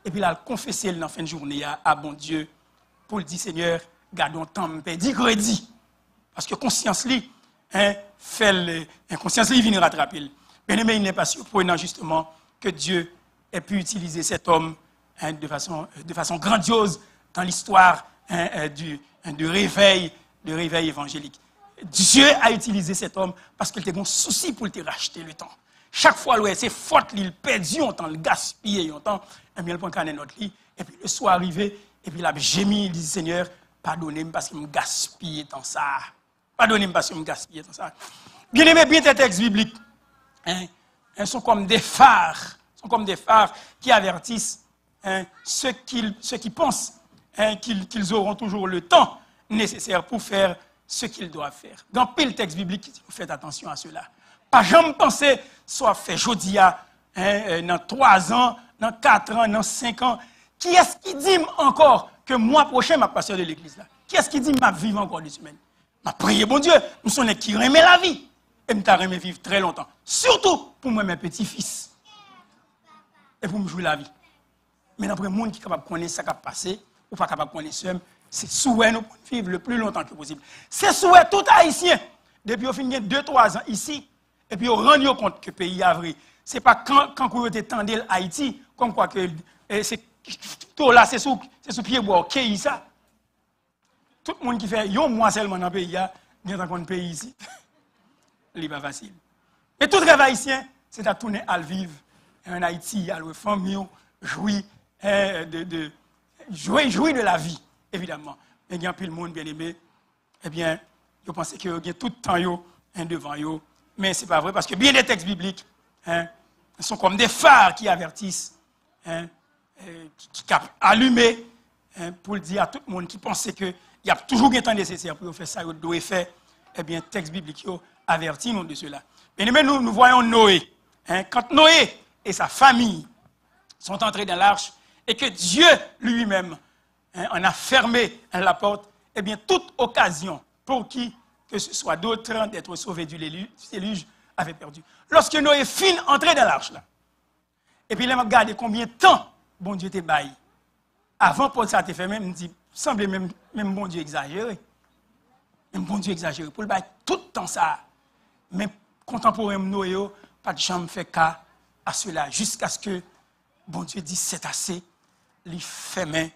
et puis il a confessé dans la fin de journée à bon Dieu, pour le dire, Seigneur, gardons temps, dit crédit. Parce que conscience lui, fait l'inconscience, il vient rattraper. Bien aimé, il n'est pas surprenant justement que Dieu ait pu utiliser cet homme de façon grandiose dans l'histoire de réveil évangélique. Dieu a utilisé cet homme parce qu'il était un souci pour te racheter le temps. Chaque fois, c'est faute, il perdu un temps, il gaspillé un temps, et bien il prend notre lit, et puis le soir arrivé, et puis il a gémi, il dit Seigneur, pardonnez-moi parce qu'il me gaspille tant ça. Pardonnez-moi parce qu'il me gaspille tant ça. Bien aimé, bien tes textes bibliques, sont comme des phares, qui avertissent ceux qui pensent qu'ils auront toujours le temps nécessaire pour faire ce qu'ils doivent faire. Dans pile texte biblique qui dit, faites attention à cela. Pas jamais penser, soit fait aujourd'hui, dans 3 ans, dans 4 ans, dans 5 ans. Qui est-ce qui dit encore que mois prochain, ma pasteur de l'église là? Qui est-ce qui dit que je vivre encore 2 semaines? Je prie, bon Dieu, nous sommes qui remet la vie. Et je remet vivre très longtemps. Surtout pour moi, mes petits-fils. Et pour me jouer la vie. Mais après, le monde qui est capable de connaître ce qui a passé, ou pas capable de connaître ça, c'est souhait nous vivre le plus longtemps que possible. C'est souhait tout haïtien. Depuis au fin de 2-3 ans ici, et puis on rend compte que le pays a vrai. Ce n'est pas quand vous êtes tendu Haïti, comme quoi que c'est tout là, c'est sous pied bois, ok, ça. Tout le monde qui fait un mois seulement dans le pays, il y a un pays ici. Ce n'est pas facile. Et tout rêve haïtien, c'est à tourner à le vivre en Haïti, à le famille, jouir de la vie, évidemment. Mais il y a plus le monde bien aimé, eh bien, je pense qu'il y a tout le temps devant eux. Mais ce n'est pas vrai, parce que bien des textes bibliques sont comme des phares qui avertissent, qui allumés pour dire à tout le monde qui pense qu'il y a toujours un temps nécessaire pour faire ça, il doit faire, eh bien, texte biblique avertit nous de cela. Bien aimé, nous voyons Noé. Quand Noé et sa famille sont entrés dans l'arche et que Dieu lui-même en a fermé la porte, eh bien, toute occasion pour qui que ce soit d'autres d'être sauvés du déluge avait perdu. Lorsque Noé fin entré dans l'arche, là, et puis il a regardé combien de temps bon Dieu t'est baillé. Avant pour ça, t'es fait même, il semblait même bon Dieu exagéré. Même bon Dieu exagéré. Pour le bail tout le temps ça. Mais contemporain Noé, pas de chambre fait cas à cela, jusqu'à ce que bon Dieu dit c'est assez, il fermait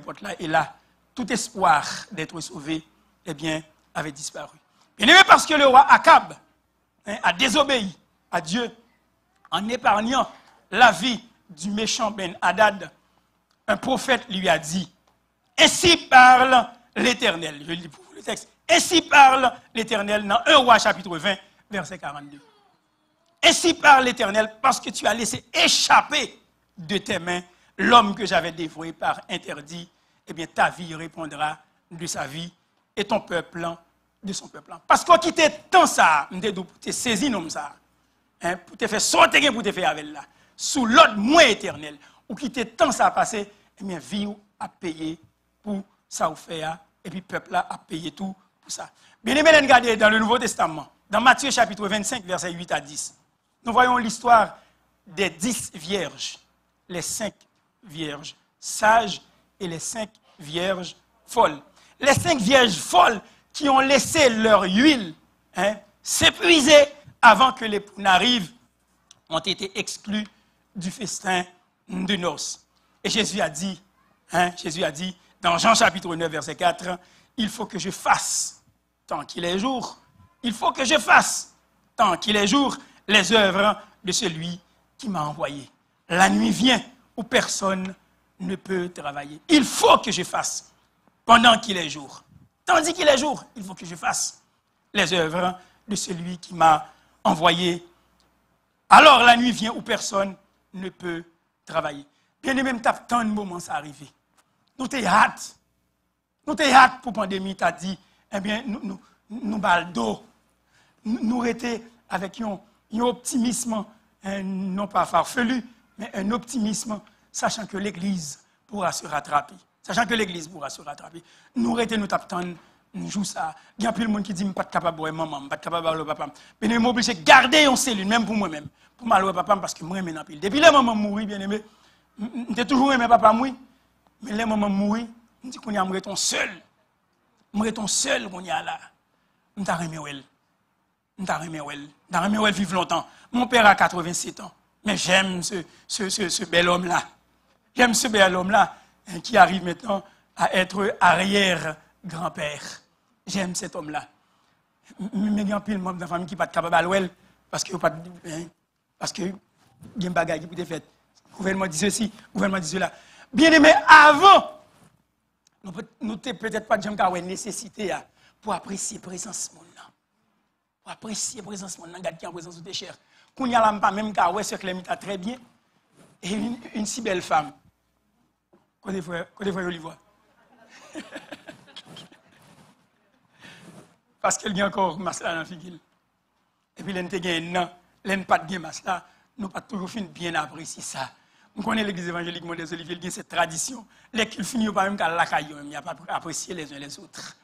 porte là, et là, tout espoir d'être sauvé, eh bien, avait disparu. Bien aimé, parce que le roi Akab a désobéi à Dieu en épargnant la vie du méchant Ben-Hadad, un prophète lui a dit, ainsi parle l'Éternel. Je lis pour vous le texte. Ainsi parle l'Éternel dans 1 Roi chapitre 20, verset 42. Ainsi parle l'Éternel parce que tu as laissé échapper de tes mains l'homme que j'avais dévoué par interdit. Eh bien, ta vie répondra de sa vie et ton peuple de son peuple. Parce qu'on quittait tant ça, pour te saisir comme ça, pour te faire sortir, pour te faire avec là, sous l'ordre moins éternel, ou quitter tant ça à passer, eh bien, vie a payé pour ça ou faire, et puis peuple là a payé tout pour ça. Bien aimé, regardez dans le Nouveau Testament, dans Matthieu chapitre 25, versets 8 à 10, nous voyons l'histoire des 10 vierges, les 5 vierges sages et les 5 vierges folles. Les 5 vierges folles qui ont laissé leur huile s'épuiser avant que l'époux n'arrive, ont été exclus du festin de noces. Et Jésus a dit, dans Jean chapitre 9, verset 4, il faut que je fasse, tant qu'il est jour, il faut que je fasse, tant qu'il est jour, les œuvres de celui qui m'a envoyé. La nuit vient où personne ne peut travailler. Il faut que je fasse pendant qu'il est jour. Tandis qu'il est jour, il faut que je fasse les œuvres de celui qui m'a envoyé. Alors la nuit vient où personne ne peut travailler. Bien aimé, tant de moments ça arrivé. Nous t'es hâte. Nous t'es hâte pour la pandémie, t'as dit, eh bien, nous baldo. Nous étions avec un optimisme, non pas farfelu, mais un optimisme, sachant que l'Église pourra se rattraper. Nous étions nous t'attendons, nous jouons ça. Il y a plus de monde qui dit, je ne suis pas capable de maman, je ne suis pas capable de papa. Mais je suis obligé de garder une cellule, même pour moi-même, pour m'aller papa, parce que moi, je suis pile. Depuis les mamans mourir, bien aimé, j'ai toujours aimé papa mourir, mais les mamans mourir, je dis qu'on est seul. Je suis seul qu'on est là. m'ta remé elle. M'ta remé elle vivre longtemps. Mon père a 87 ans. Mais j'aime ce bel homme-là. J'aime ce bel homme-là qui arrive maintenant à être arrière-grand-père. J'aime cet homme-là. Mais il y a un pile membre de la famille qui n'est pas capable de l'ouel parce que il y a un bagage qui peut être fait. Le gouvernement dit ceci, le gouvernement dit cela. Bien aimé, avant, nous n'avons peut-être pas de nécessité pour apprécier la présence de monde. Pour apprécier la présence de monde, regarde qui est en présence de tes chers. Qu'on y a là, pas même car ouais, ce que très bien. Et une si belle femme. Côté frère Olivier. Parce qu'elle y a encore masla dans la figure. Et puis, elle n'a pas de masla. Nous pas toujours bien apprécier ça. Nous connaissons l'église évangélique Modeste Olivier, il y a cette tradition. Les qu'ils finissent pas même qu'à la caillou, il n'y a pas apprécier les uns les autres.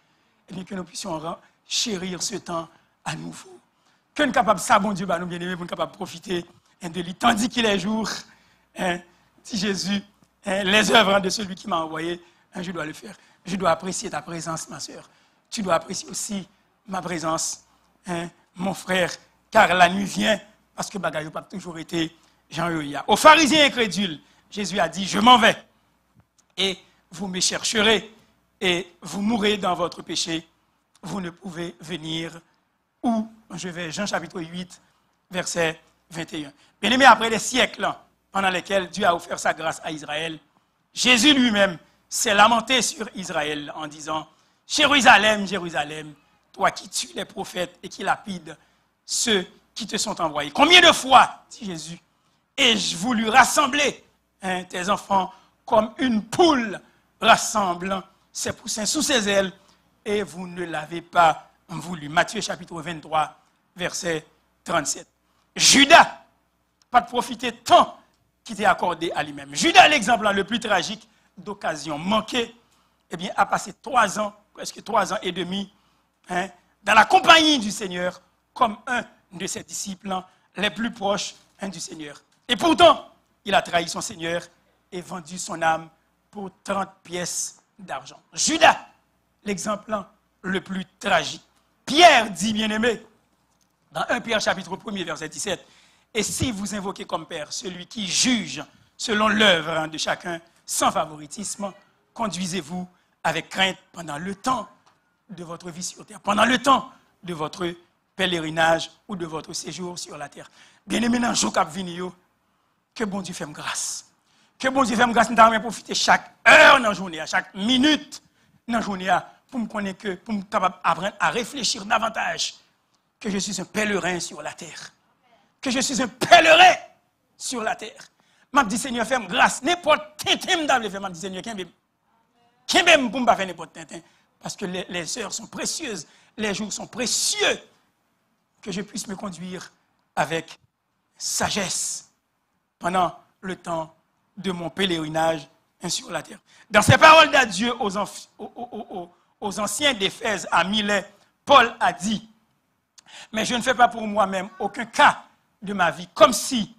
Et bien que nous puissions chérir ce temps à nouveau. Que nous sommes capables, ça, bon Dieu, nous bien-aimés, pour nous capables de profiter de lui. Tandis qu'il est jour, si Jésus, les œuvres de celui qui m'a envoyé, je dois le faire. Je dois apprécier ta présence, ma soeur. Tu dois apprécier aussi ma présence, mon frère, car la nuit vient, parce que bagaille n'a pas toujours été Jean-Yoya. Aux pharisiens incrédules, Jésus a dit, je m'en vais, et vous me chercherez, et vous mourrez dans votre péché, vous ne pouvez venir où je vais. Jean chapitre 8, verset 21. Bien aimé, après des siècles pendant lesquels Dieu a offert sa grâce à Israël, Jésus lui-même s'est lamenté sur Israël en disant, Jérusalem, Jérusalem, toi qui tues les prophètes et qui lapides ceux qui te sont envoyés. Combien de fois, dit Jésus, ai-je voulu rassembler tes enfants comme une poule rassemblant ses poussins sous ses ailes, et vous ne l'avez pas voulu. Matthieu chapitre 23, verset 37. Judas, pas de profiter tant qui t'est accordé à lui-même. Judas, l'exemple le plus tragique d'occasion manquée, eh bien, a passé 3 ans, presque 3 ans et demi, dans la compagnie du Seigneur, comme un de ses disciples les plus proches du Seigneur. Et pourtant, il a trahi son Seigneur et vendu son âme pour 30 pièces d'argent. Judas, l'exemple le plus tragique. Pierre dit, bien-aimé, dans 1 Pierre chapitre 1er, verset 17, « Et si vous invoquez comme Père celui qui juge selon l'œuvre de chacun, sans favoritisme, conduisez-vous avec crainte pendant le temps de votre vie sur terre, pendant le temps de votre pèlerinage ou de votre séjour sur la terre. » Bien-aimé, dans le jour qui vient, que bon Dieu fait grâce. Que bon Dieu fait grâce, nous devons profiter chaque heure dans la journée, à chaque minute dans la journée, pour me connaître que, pour me capable apprendre à réfléchir davantage que je suis un pèlerin sur la terre. Que je suis un pèlerin sur la terre. Je dis, Seigneur, fais-moi grâce. N'importe tintin, je dis, Seigneur, qui même pour ne pas faire n'importe tintin. Parce que les heures sont précieuses, les jours sont précieux. Que je puisse me conduire avec sagesse pendant le temps de mon pèlerinage sur la terre. Dans ces paroles d'adieu aux anciens d'Éphèse à Milet, Paul a dit, mais je ne fais pas pour moi-même aucun cas de ma vie, comme si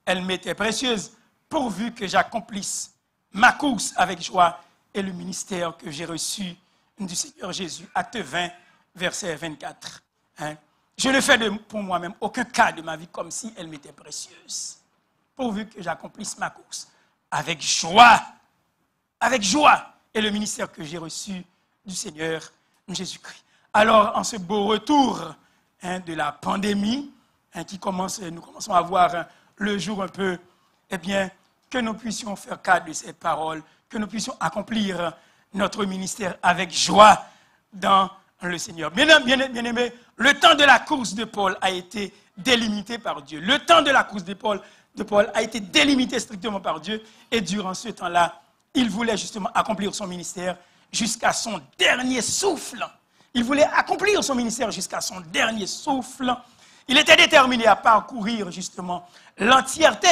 elle m'était précieuse, pourvu que j'accomplisse ma course avec joie et le ministère que j'ai reçu du Seigneur Jésus. Acte 20, verset 24. Je ne fais pour moi-même aucun cas de ma vie comme si elle m'était précieuse, pourvu que j'accomplisse ma course avec joie, et le ministère que j'ai reçu du Seigneur Jésus-Christ. Alors, en ce beau retour de la pandémie, nous commençons à voir le jour un peu, eh bien, que nous puissions faire cas de ces paroles, que nous puissions accomplir notre ministère avec joie dans le Seigneur. Bien-aimé, le temps de la course de Paul a été délimité par Dieu. Le temps de la course de Paul a été délimité strictement par Dieu. Et durant ce temps-là, il voulait justement accomplir son ministère jusqu'à son dernier souffle. Il voulait accomplir son ministère jusqu'à son dernier souffle. Il était déterminé à parcourir justement l'entièreté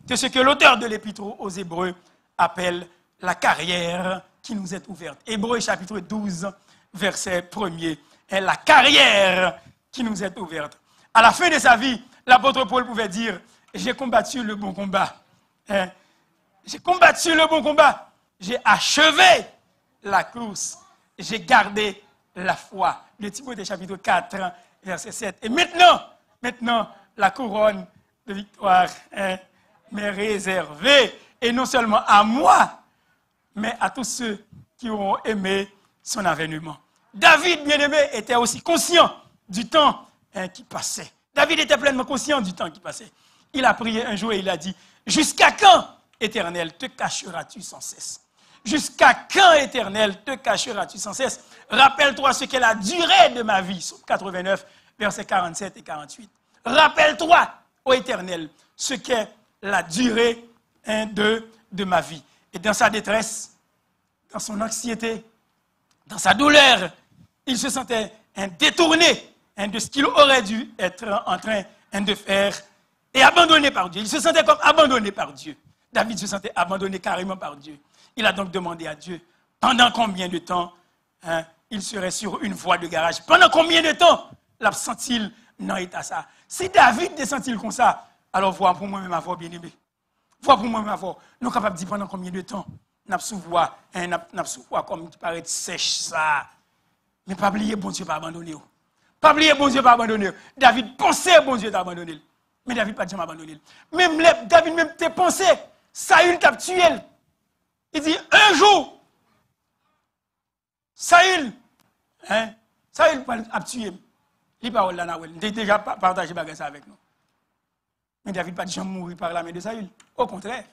de ce que l'auteur de l'Épître aux Hébreux appelle la carrière qui nous est ouverte. Hébreux chapitre 12, verset 1er. La carrière qui nous est ouverte. À la fin de sa vie, l'apôtre Paul pouvait dire, j'ai combattu le bon combat. J'ai combattu le bon combat. J'ai achevé la course. J'ai gardé la foi. De Timothée chapitre 4, verset 7. Et maintenant, la couronne de victoire m'est réservée. Et non seulement à moi, mais à tous ceux qui auront aimé son avènement. David, bien-aimé, était aussi conscient du temps qui passait. David était pleinement conscient du temps qui passait. Il a prié un jour et il a dit, « Jusqu'à quand, Éternel, te cacheras-tu sans cesse? Jusqu'à quand, Éternel, te cacheras-tu sans cesse? Rappelle-toi ce qu'est la durée de ma vie. » Psaume 89, versets 47 et 48. Rappelle-toi, ô Éternel, ce qu'est la durée de ma vie. Et dans sa détresse, dans son anxiété, dans sa douleur, il se sentait détourné de ce qu'il aurait dû être en train de faire et abandonné par Dieu. Il se sentait comme abandonné par Dieu. David se sentait abandonné carrément par Dieu. Il a donc demandé à Dieu pendant combien de temps il serait sur une voie de garage. Pendant combien de temps l'absent-il dans l'état ça. Si David descend-il comme ça, alors vois pour moi-même avoir bien-aimé. Vois pour moi-même avoir. Nous sommes capables de dire pendant combien de temps nous avons comme qui paraît sèche ça. Mais pas oublier, bon Dieu, pas abandonner. Pas oublier, bon Dieu, pas abandonner. David pensait, bon Dieu, d'abandonner. Mais David pas jamais abandonné. Même David même tes pensées, Saül t'a tué. Il dit un jour, Saül a tué. Il parle là, il a déjà partagé ça avec nous. Mais David pas jamais mourir par la main de Saül. Au contraire.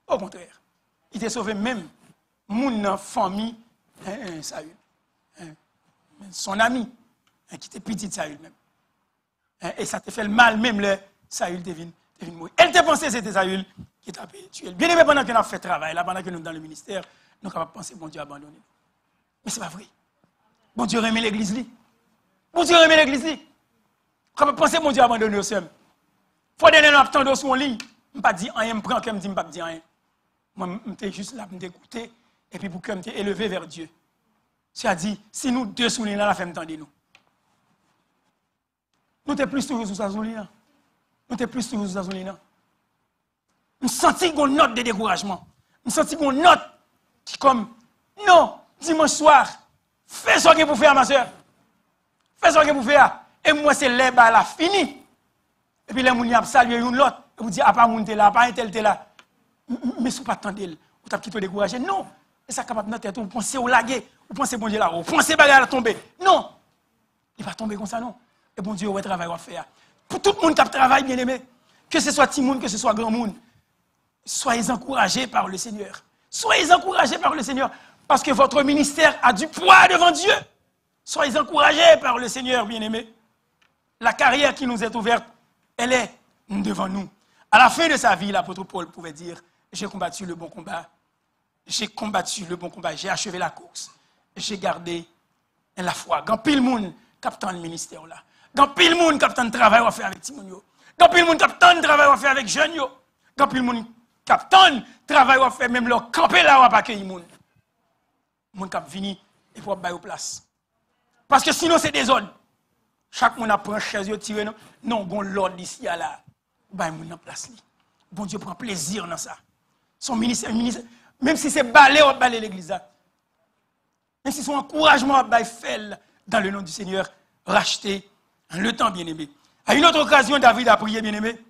Au contraire. Il t'a sauvé même mon famille, Saül. Son ami, qui était petit de Saül même. Et ça te fait le mal même le Saül devine mourir. Elle t'a pensé que c'était Saül qui t'a tué. Bien aimé, pendant que nous avons fait travail, là, pendant que nous sommes dans le ministère, nous sommes capables de penser que bon Dieu a abandonné. Mais ce n'est pas vrai. Bon Dieu remet l'église. Bon Dieu remet l'église. Nous sommes capables de penser que bon Dieu a abandonné aussi. Il faut donner un temps de son lit. Je ne pas dire rien, je ne prends que je ne dis pas dire rien. Moi, je suis juste là pour m'écouter et puis pour que je m'élever élevé vers Dieu. C'est-à-dire, si nous deux soulignons là, la femme tendez nous. Nous sommes plus toujours sur sa souligne. Nous sommes plus toujours sur sa souligne. Nous sentons qu'on note de découragement. Nous sentons qu'on note qui comme, non, dimanche soir, fais ce que vous faites, ma soeur. Fais ce que vous faites. Et moi, c'est l'herbe à la fini. Et puis, les gens ont salué une l'autre. Et vous dites, ah, pas mon là, pas un tel là. Mais ce n'est pas tant d'elle. Vous avez quitté découragé. Non. Et ça capable de notre tête. Vous pensez au laguer. Vous pensez, bon Dieu, là. Vous pensez, bagarre à tomber. Non. Il va tomber comme ça, non. Et bon Dieu, il va travailler à faire. Pour tout le monde qui travaille, bien aimé, que ce soit petit monde, que ce soit grand monde, soyez encouragés par le Seigneur. Soyez encouragés par le Seigneur. Parce que votre ministère a du poids devant Dieu. Soyez encouragés par le Seigneur, bien aimé. La carrière qui nous est ouverte, elle est devant nous. À la fin de sa vie, l'apôtre Paul pouvait dire, j'ai combattu le bon combat. J'ai combattu le bon combat. J'ai achevé la course. J'ai gardé la foi. Quand pile monde captant le ministère là. Quand pile monde captant le travail à faire avec Timonio. Quand pile monde captant le travail à faire avec jeunes yo. Quand pile monde captant le travail à faire même leur camper là à pas accueillir monde. Monde cap vini et pour bailler place. Parce que sinon c'est désordre. Chaque monde prend chaise yo tirer non bon l'ordre ici là. Bailler monde en place li. Bon Dieu prend plaisir dans ça. Son ministère même si c'est balai ou balai l'église là. Même si son encouragement à bailler fait dans le nom du Seigneur, racheter le temps, bien-aimé. À une autre occasion, David a prié, bien-aimé.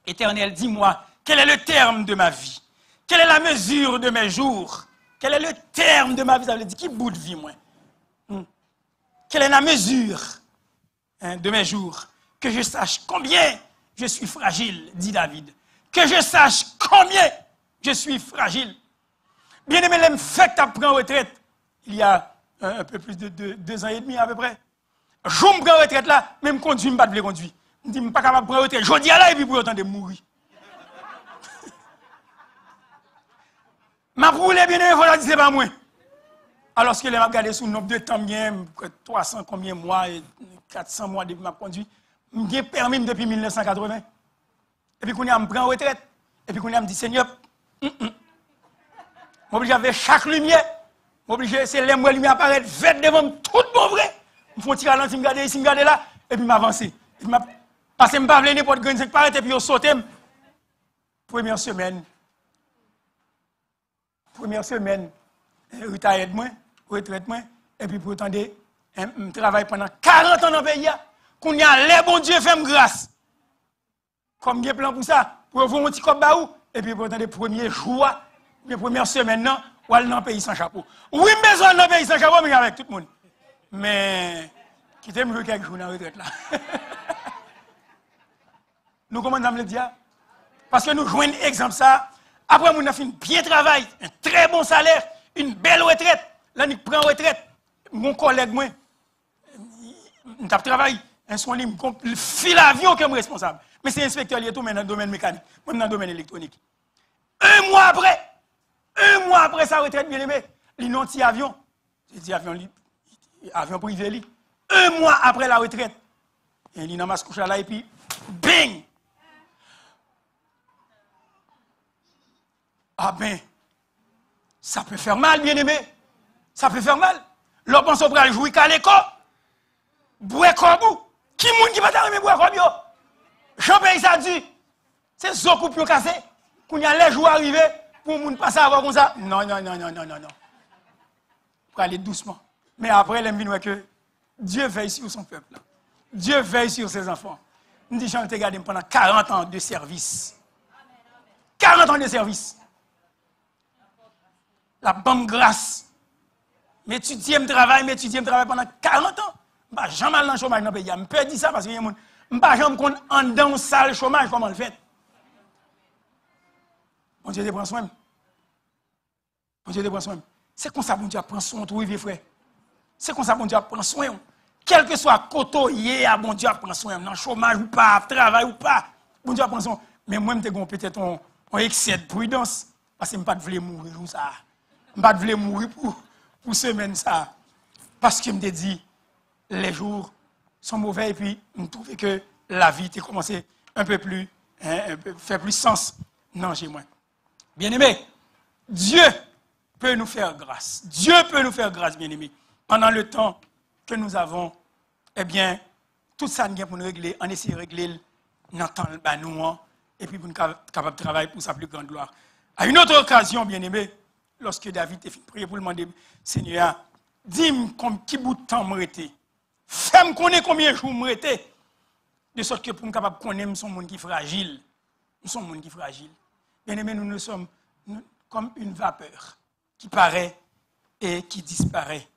Éternel, dis-moi, quel est le terme de ma vie? Quelle est la mesure de mes jours? Quel est le terme de ma vie? Ça veut dire, qui bout de vie, moi? Quelle est la mesure de mes jours? Que je sache combien je suis fragile, dit David. Que je sache combien je suis fragile. Bien-aimé, l'homme fait que tu prends retraite, il y a un peu plus de 2 ans et demi à peu près. Je me prends retraite là, même conduire, je ne peux pas conduire. Je ne suis pas capable de prendre retraite. Je dis à là et puis pour autant de mourir. Ma roulé bien, il faut la dire, c'est pas moi. Alors que les m'a regardé sous le nombre de temps, 300 combien mois, 400 mois depuis ma conduite, j'ai permis depuis 1980. Et puis quand je me prends retraite, et puis quand je me dis, Seigneur, m'oblige avec chaque lumière, m'oblige, c'est les lumière apparaître, vête devant tout bon vrai. Je fais un petit ralenti, je me garde ici, je me garde là, et puis m'avancer. Parce que je ne peux pas n'importe quel grain de et puis je saute. Première semaine, retraite moi, et puis pour attendre, Je travaille pendant 40 ans dans le pays. Qu'on y a les bons Dieu fait grâce. Comme il plan pour ça, pour vous un petit cop baou, et puis pendant les premiers jours, les premières semaines, ou aller dans le pays sans chapeau. Oui, besoin dans le pays sans chapeau, mais avec tout le monde. Mais, quittez-moi quelques jours dans la retraite là. Nous comment nous le dire? Parce que nous jouons un exemple ça. Après, nous avons fait un bien travail, un très bon salaire, une belle retraite. Là, nous prenons retraite. Mon collègue, moi, nous avons travaillé. Un soin libre, il file l'avion comme responsable. Mais c'est inspecteur lié tout, mais dans le domaine mécanique, même dans le domaine électronique. Un mois après sa retraite, bien aimé, il a un petit avion. J'ai dit avion privé. Un mois après la retraite, il a masse couche là et puis, bing! Ah ben, ça peut faire mal, bien aimé. Ça peut faire mal. L'on pense au bras jouer caléco, boire comme vous. Qui moun qui va t'arriver boire comme yo? Jean-Pierre ça dit, c'est ce coup pour casser. Quand il y a les jours arrivés, pour moun passer à voir comme ça. Non. Pour aller doucement. Mais après, il me dit que Dieu veille sur son peuple. Dieu veille sur ses enfants. Nous disons, Jean, regardé pendant 40 ans de service. 40 ans de service. La bonne grâce. M'étudier, travail pendant 40 ans. Je n'ai jamais dans le chômage dans le pays. Je peux dire ça parce que je ne sais pas en dans salle chômage comment le fait. Bon Dieu te prend soin. Bon Dieu te prend soin. C'est comme ça bon Dieu prend soin de toi, vieux frère. C'est comme ça bon Dieu prend soin. Quel que soit côté, bon Dieu prend soin. Dans le chômage ou pas, travail ou pas, bon Dieu prend soin. Mais moi, je suis peut-être un excès de prudence parce que je ne veux pas mourir pour ça. Je ne veux pas mourir pour semaine ça. Parce que je me dis, les jours sont mauvais et puis je trouve que la vie a commencé un peu plus, faire plus sens. Non, chez moi. Bien aimé, Dieu peut nous faire grâce. Dieu peut nous faire grâce, bien aimé. Pendant le temps que nous avons, eh bien, tout ça nous pour nous régler, on essaie de régler dans le temps et puis pour nous capable de travailler pour sa plus grande gloire. À une autre occasion, bien aimé, lorsque David a prié pour le demander, Seigneur, dis-moi qui bout de temps m'arrêter. Fais-moi connaître combien de jours m'arrêter. De sorte que pour nous capable de connaître, nous sommes un monde qui est fragile. Nous sommes un monde qui est fragile. Bien aimé, nous sommes comme une vapeur qui paraît et qui disparaît.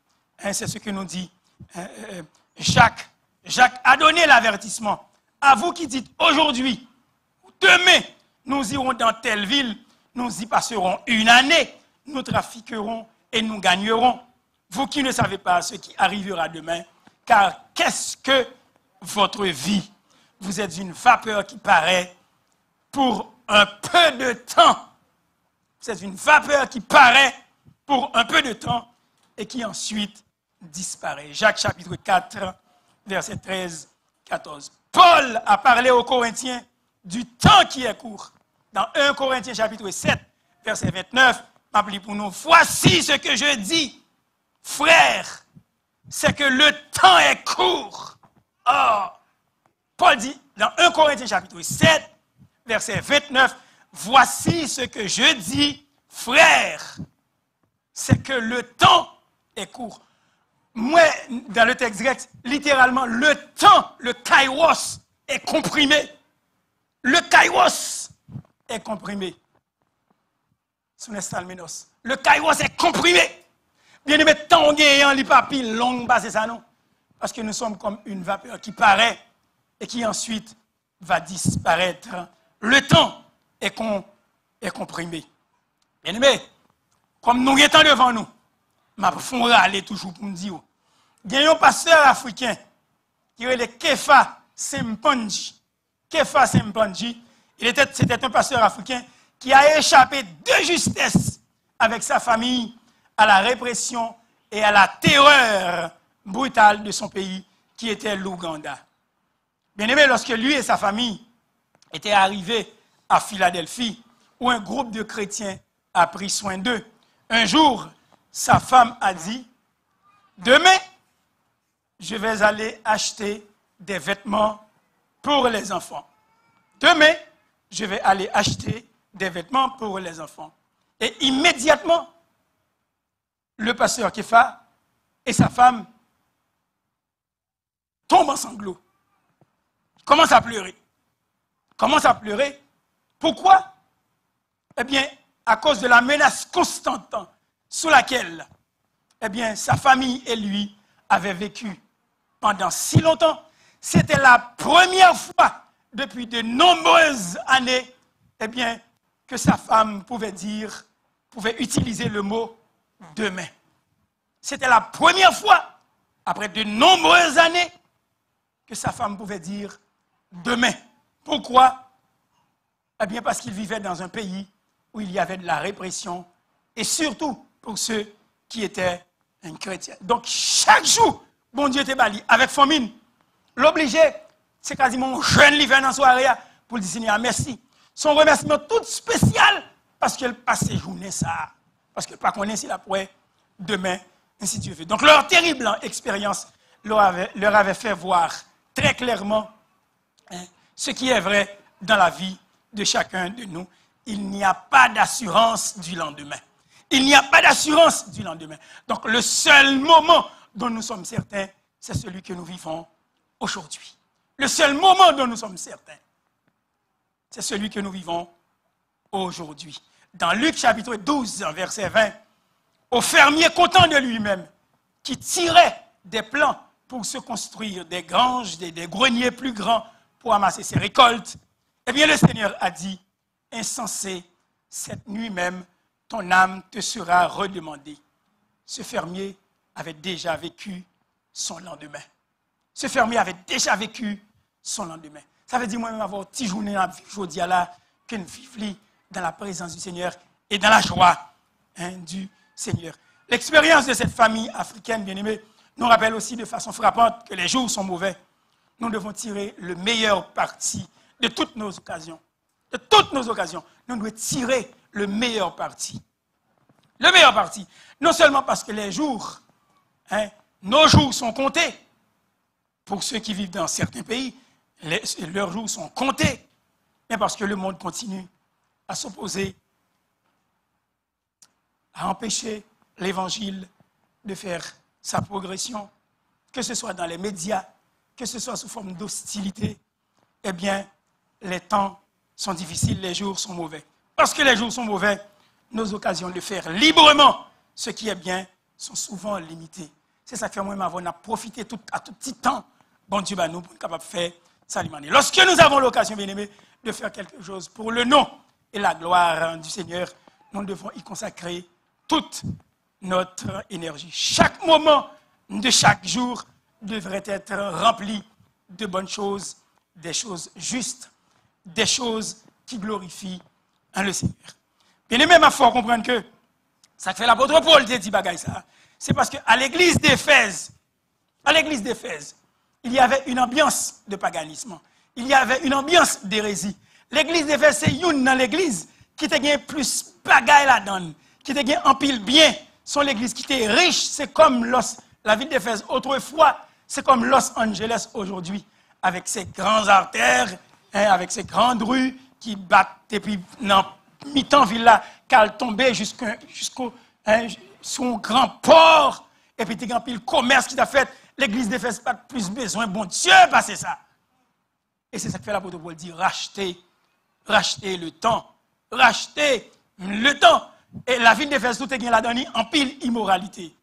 C'est ce que nous dit Jacques. Jacques a donné l'avertissement. À vous qui dites aujourd'hui, demain, nous irons dans telle ville, nous y passerons une année, nous trafiquerons et nous gagnerons. Vous qui ne savez pas ce qui arrivera demain, car qu'est-ce que votre vie? Vous êtes une vapeur qui paraît pour un peu de temps. C'est une vapeur qui paraît pour un peu de temps et qui ensuite disparaît. Jacques chapitre 4, verset 13-14. Paul a parlé aux Corinthiens du temps qui est court. Dans 1 Corinthiens chapitre 7, verset 29, m'appelez pour nous. Voici ce que je dis, frères, c'est que le temps est court. Or, Paul dit dans 1 Corinthiens chapitre 7, verset 29, voici ce que je dis, frères, c'est que le temps est court. Moi, dans le texte grec, littéralement, le temps, le kairos, est comprimé. Le kairos est comprimé. Le kairos est comprimé. Bien aimé, tant gagnant, les papilles longues, c'est ça non? Parce que nous sommes comme une vapeur qui paraît et qui ensuite va disparaître. Le temps est comprimé. Bien aimé, comme nous étant devant nous, je vais aller toujours pour me dire, il y a un pasteur africain qui est le Kefa Sempanji. Kefa Sempanji, c'était un pasteur africain qui a échappé de justesse avec sa famille à la répression et à la terreur brutale de son pays, qui était l'Ouganda. Bien aimé, lorsque lui et sa famille étaient arrivés à Philadelphie, où un groupe de chrétiens a pris soin d'eux, un jour, sa femme a dit, demain, je vais aller acheter des vêtements pour les enfants. Demain, je vais aller acheter des vêtements pour les enfants. Et immédiatement, le pasteur Kefa et sa femme tombe en sanglots. Commence à pleurer. Commence à pleurer. Pourquoi? Eh bien, à cause de la menace constante sous laquelle sa famille et lui avaient vécu pendant si longtemps. C'était la première fois depuis de nombreuses années que sa femme pouvait utiliser le mot « demain ». C'était la première fois, après de nombreuses années, que sa femme pouvait dire « demain ». Pourquoi? Eh bien, parce qu'il vivait dans un pays où il y avait de la répression, et surtout pour ceux qui étaient un chrétien. Donc, chaque jour, bon Dieu était bali, avec famine. L'obligé, c'est quasiment un jeune l'hiver dans la soirée pour dire Seigneur, merci. Son remerciement tout spécial, parce qu'elle passait journée ça. Parce qu'elle ne connaissait si la pourrait demain, ainsi de suite. Donc, leur terrible expérience leur avait fait voir très clairement ce qui est vrai dans la vie de chacun de nous. Il n'y a pas d'assurance du lendemain. Il n'y a pas d'assurance du lendemain. Donc, le seul moment dont nous sommes certains, c'est celui que nous vivons aujourd'hui. Le seul moment dont nous sommes certains, c'est celui que nous vivons aujourd'hui. Dans Luc chapitre 12, verset 20, au fermier content de lui-même, qui tirait des plants pour se construire des granges, des greniers plus grands pour amasser ses récoltes, eh bien le Seigneur a dit, insensé, cette nuit même, ton âme te sera redemandée. Ce fermier avait déjà vécu son lendemain. Ce fermier avait déjà vécu son lendemain. Ça veut dire moi-même avoir petit journée à vivre aujourd'hui là, que nous vivons dans la présence du Seigneur et dans la joie du Seigneur. L'expérience de cette famille africaine, bien-aimée, nous rappelle aussi de façon frappante que les jours sont mauvais. Nous devons tirer le meilleur parti de toutes nos occasions. De toutes nos occasions, nous devons tirer le meilleur parti. Le meilleur parti. Non seulement parce que les jours, nos jours sont comptés. Pour ceux qui vivent dans certains pays, leurs jours sont comptés. Mais parce que le monde continue à s'opposer, à empêcher l'évangile de faire sa progression, que ce soit dans les médias, que ce soit sous forme d'hostilité, eh bien, les temps sont difficiles, les jours sont mauvais. Parce que les jours sont mauvais, nos occasions de faire librement ce qui est bien sont souvent limitées. C'est ça que moi, on a profité à tout petit temps, bon Dieu, nous, pour être capable de faire ça. Lorsque nous avons l'occasion, bien aimé, de faire quelque chose pour le nom et la gloire du Seigneur, nous devons y consacrer toute notre énergie. Chaque moment de chaque jour devrait être rempli de bonnes choses, des choses justes, des choses qui glorifient le Seigneur. Bien aimé, ma foi, comprendre que ça fait l'apôtre Paul dit bagaille ça. C'est parce qu'à l'église d'Éphèse, il y avait une ambiance de paganisme. Il y avait une ambiance d'hérésie. L'église d'Éphèse, c'est une dans l'église qui te gagne plus bagaille là-dedans, qui te gagne en pile bien. Son l'église qui était riche, c'est comme la ville d'Éphèse autrefois, c'est comme Los Angeles aujourd'hui, avec ses grandes artères, avec ses grandes rues qui battent, et puis dans mi-temps ville-là, qu'elle tombait jusqu'au son grand port, et puis il y a un commerce qui t'a fait, l'église d'Éphèse pas plus besoin, bon Dieu, passer ça. Et c'est ça que fait l'apôtre Paul dit, racheter le temps. Et la ville d'Éphèse, tout est gagné là-dedans, en pile immoralité,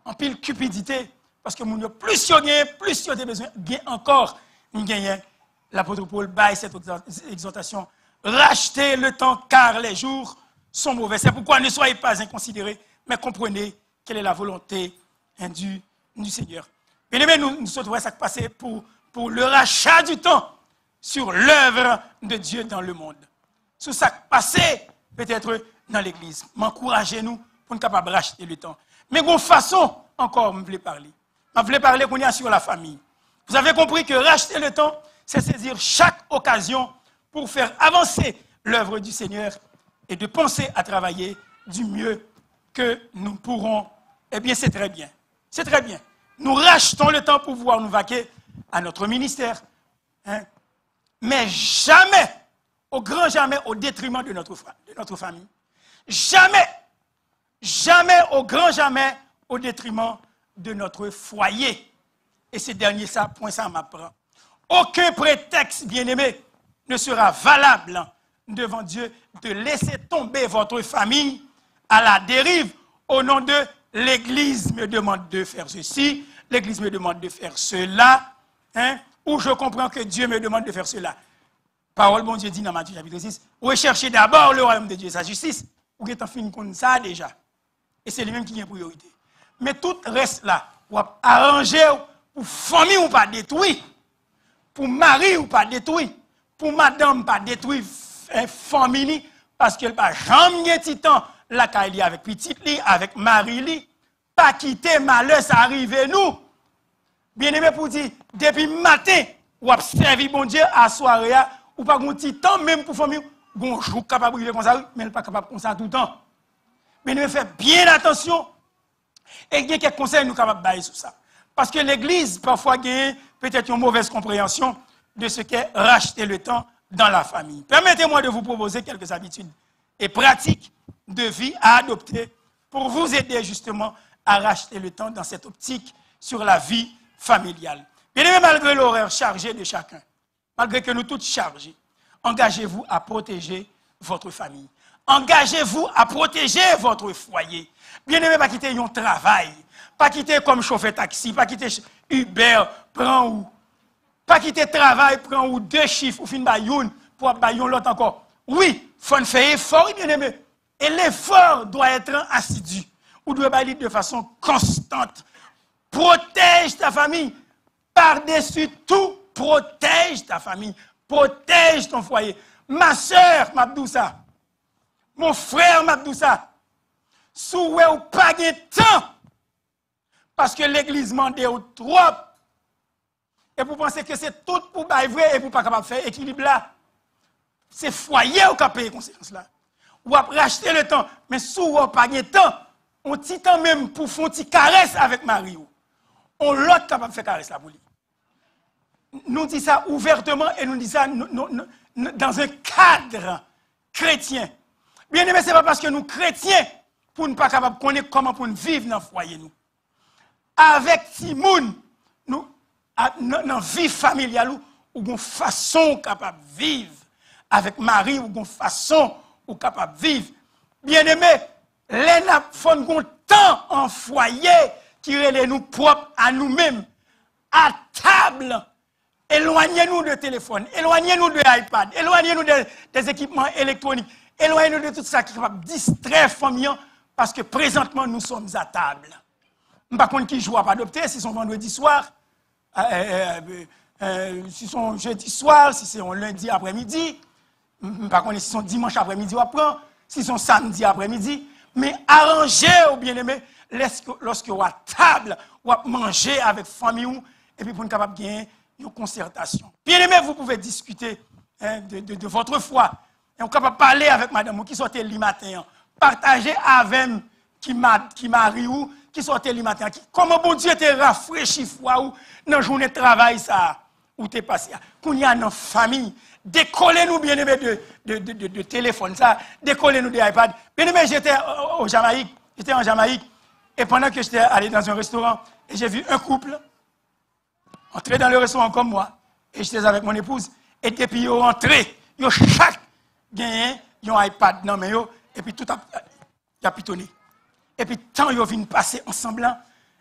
en pile cupidité, parce que plus il y a plus il y a besoin, gain encore, l'apôtre Paul baille cette exhortation, racheter le temps car les jours sont mauvais. C'est pourquoi ne soyez pas inconsidérés, mais comprenez quelle est la volonté du Seigneur. Bien aimé, nous souhaitons ça passer pour le rachat du temps sur l'œuvre de Dieu dans le monde. Sur ça passé peut-être dans l'église. M'encouragez-nous pour nous capables de racheter le temps. Mais de façon encore, je voulais parler. Je voulais parler qu'on est sur la famille. Vous avez compris que racheter le temps, c'est saisir chaque occasion pour faire avancer l'œuvre du Seigneur et de penser à travailler du mieux que nous pourrons. Eh bien, c'est très bien. C'est très bien. Nous rachetons le temps pour pouvoir nous vaquer à notre ministère. Mais jamais, au grand jamais, au détriment de notre famille. Jamais, au grand jamais, au détriment de notre foyer. Et ce dernier point, ça m'apprend. Aucun prétexte, bien-aimé, ne sera valable devant Dieu de laisser tomber votre famille à la dérive au nom de l'Église me demande de faire ceci, l'Église me demande de faire cela, ou je comprends que Dieu me demande de faire cela. Parole, bon Dieu dit dans Matthieu chapitre 6, recherchez d'abord le royaume de Dieu et sa justice, ou que tu as fini comme ça déjà. Et c'est lui-même qui a priorité. Mais tout reste là, ou arranger pour famille ou pas détruire, pour mari ou pas détruire, pour madame pas détruire famille, parce qu'elle n'a jamais de temps la caille avec petite li, avec mari li, pas quitter malheur, ça arrive nous. Bien aimé pour dire, depuis matin, ou a servi bon Dieu à soirée, ou pas un petit temps même pour famille, bon jour capable de vivre comme ça, mais pas capable comme ça tout le temps. Mais nous faisons bien attention. Et il y a quelques conseils nous capables de bailler sur ça. Parce que l'Église, parfois, a peut-être une mauvaise compréhension de ce qu'est racheter le temps dans la famille. Permettez-moi de vous proposer quelques habitudes et pratiques de vie à adopter pour vous aider justement à racheter le temps dans cette optique sur la vie familiale. Bien aimé, malgré l'horaire chargé de chacun, malgré que nous tous chargés, engagez-vous à protéger votre famille. Engagez-vous à protéger votre foyer. Bien aimé, pas quitter un travail, pas quitter comme chauffeur taxi, pas quitter Uber, prend ou. Pas quitter travail, prend ou 2 chiffres, ou fin bayoun, pour bayoun l'autre encore. Oui, il faut faire effort, bien aimé. Et l'effort doit être assidu. Ou doit bailler de façon constante. Protège ta famille. Par-dessus tout, protège ta famille. Protège ton foyer. Ma soeur, Mabdoussa. Mon frère, Mabdoussa. Souhait ou pas de temps. Parce que l'église mande ou trop. Et vous pensez que c'est tout pour bailler vrai et pour pas capable de faire équilibre là. C'est foyer ou qui paye conséquence là. Ou à racheter le temps. Mais si vous n'avez pas de temps, on petit temps même pour faire une petite caresse avec Mario. On l'autre capable de faire caresse là pour lui. Nous disons ça ouvertement et nous disons ça dans un cadre chrétien. Bien aimé, ce n'est pas parce que nous chrétiens pour ne pas capable de connaître comment pour vivre dans le foyer nous. Avec Timoun, nous dans la vie familiale ou une façon capable de vivre avec Marie ou une façon ou capable de vivre. Bien aimé, les faut un temps en foyer qui relève nous propres à nous-mêmes, à table. Éloignez-nous de téléphone, éloignez-nous de iPad, éloignez-nous des équipements électroniques, éloignez-nous de tout ça qui est capable de distraire les familles parce que présentement nous sommes à table. Par contre, qui joue à pas adopter, si c'est vendredi soir, si c'est jeudi soir, si c'est lundi après-midi, par contre, si c'est dimanche après-midi, si c'est samedi après-midi, mais arrangez ou bien aimé, lorsque vous êtes à table, vous manger avec famille, et puis pour être capable de gagner une concertation. Bien aimé, vous pouvez discuter de votre foi. Et vous êtes capable de parler avec madame qui sortait le matin, partager avec qui marie ou qui sortait le matin. Comment bon Dieu te rafraîchi foi ou dans la journée de travail ça, où tu es passé. Quand il y a une famille, décollez-nous bien aimé de téléphone, ça, décollez-nous de iPad. Bien aimé, j'étais en Jamaïque, et pendant que j'étais allé dans un restaurant, et j'ai vu un couple entrer dans le restaurant comme moi, et j'étais avec mon épouse, et depuis ils sont rentrés, ils ont chaque gagné un iPad dans mes mains, et puis tout a pitonné. Et puis tant ils viennent passer ensemble,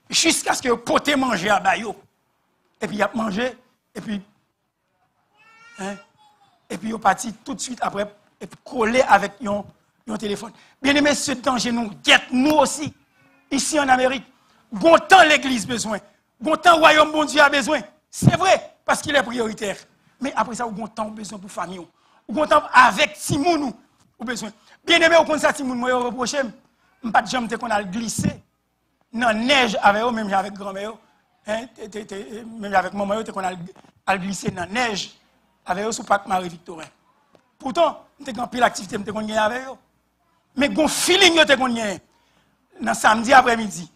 jusqu'à ce que ils potent manger à Bayo. Et puis ils ont mangé, et puis ils parti tout de suite après, et puis collé avec un téléphone. Bien aimé, ce danger nous guette nous aussi, ici en Amérique. Gontant l'église besoin, gontant royaume bon Dieu a besoin. C'est vrai, parce qu'il est prioritaire. Mais après ça, gontant besoin pour famille. Gontant avec Timoun ou besoin. Bien aimé, au compte ça, Timoun, moi, reproché, je ne pas de jamais qu'on a glissé dans la neige avec eux, même avec grand-mère, même avec maman, qu'on a glissé dans la neige avec eux sous Parc Marie-Victorin. Pourtant, je n'ai pas pile l'activité que je avec eux. Mais j'ai un feeling que je n'ai dans samedi après-midi,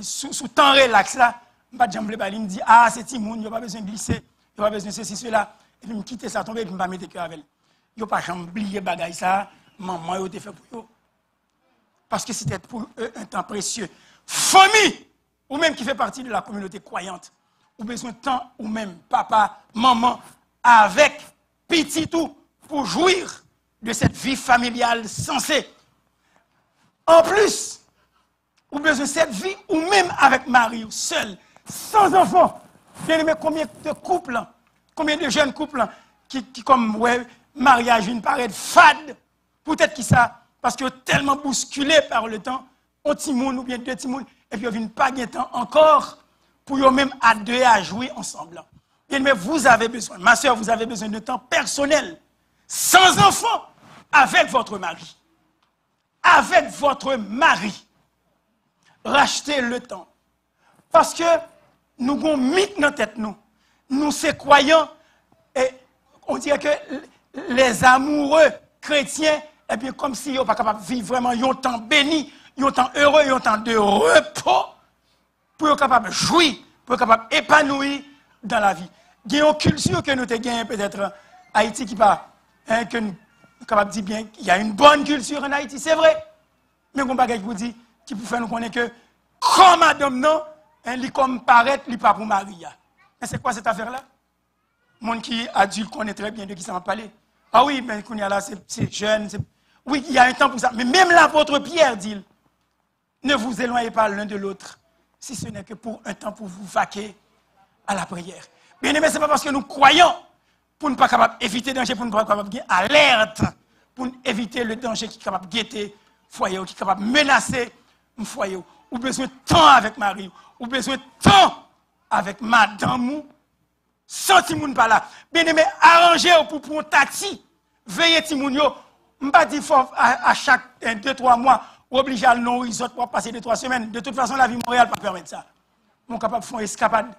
sous temps relax là, je ne sais pas, il me dit, ah, c'est Timoun, il n'y a pas besoin de glisser, il n'y a pas besoin de ceci, cela. Et puis, je quitte ça tomber et puis je me mettre cœur avec elle. Il n'y a pas jamais oublié bagaille ça, maman, il a fait pour eux. Parce que c'était pour eux un temps précieux. Famille, ou même qui fait partie de la communauté croyante, ou besoin de temps, ou même papa, maman, avec petit tout, pour jouir de cette vie familiale sensée. En plus, ou besoin de cette vie, ou même avec mari, seul, sans enfant. Bien aimé, combien de couples, combien de jeunes couples qui comme, ouais, mariage, une parade fade, peut-être qui ça, parce que tellement bousculé par le temps, un petit monde ou bien deux petits monde, et puis ils viennent pas de temps encore pour eux même à deux à jouer ensemble. Bien aimé, vous avez besoin, ma soeur, vous avez besoin de temps personnel, sans enfant, avec votre mari. Avec votre mari. Rachetez le temps. Parce que nous avons mis dans la tête, nous sommes croyants, et on dirait que les amoureux chrétiens, et bien comme si ils n'étaient pas capables de vivre vraiment un temps béni, un temps heureux, un temps de repos, pour être capable de jouir, pour être capable d'épanouir dans la vie. Il y a une culture que nous avons gagnée peut-être Haïti qui pas, hein, que nous sommes capables de dire bien qu'il y a une bonne culture en Haïti, c'est vrai. Mais on va vous dire qui peut faire nous connaître que comme madame non, hein, il comme paraît, il pas pour Maria. Mais c'est quoi cette affaire-là? Monde qui adulte connaît très bien de qui ça m'a parlé. Ah oui, mais qu'on y a là, c'est jeune. Oui, il y a un temps pour ça. Mais même l'apôtre Pierre dit, ne vous éloignez pas l'un de l'autre, si ce n'est que pour un temps pour vous vaquer à la prière. Bien aimé, ce n'est pas parce que nous croyons pour ne pas capable d'éviter le danger, pour ne pas capable d'être alerte, pour éviter le danger qui est capable de guetter foyer, qui est capable de menacer un foyer, ou besoin de temps avec Marie, ou besoin de temps avec madame, sans Timoun pas là. Bien aimé, arrangez pour un taxi, veillez Timoun yo, m'pas dit faut à chaque 2-3 mois, obligé à non resort pour passer 2-3 semaines. De toute façon, la vie Montréal pas permettre ça. On est capable de faire une escapade,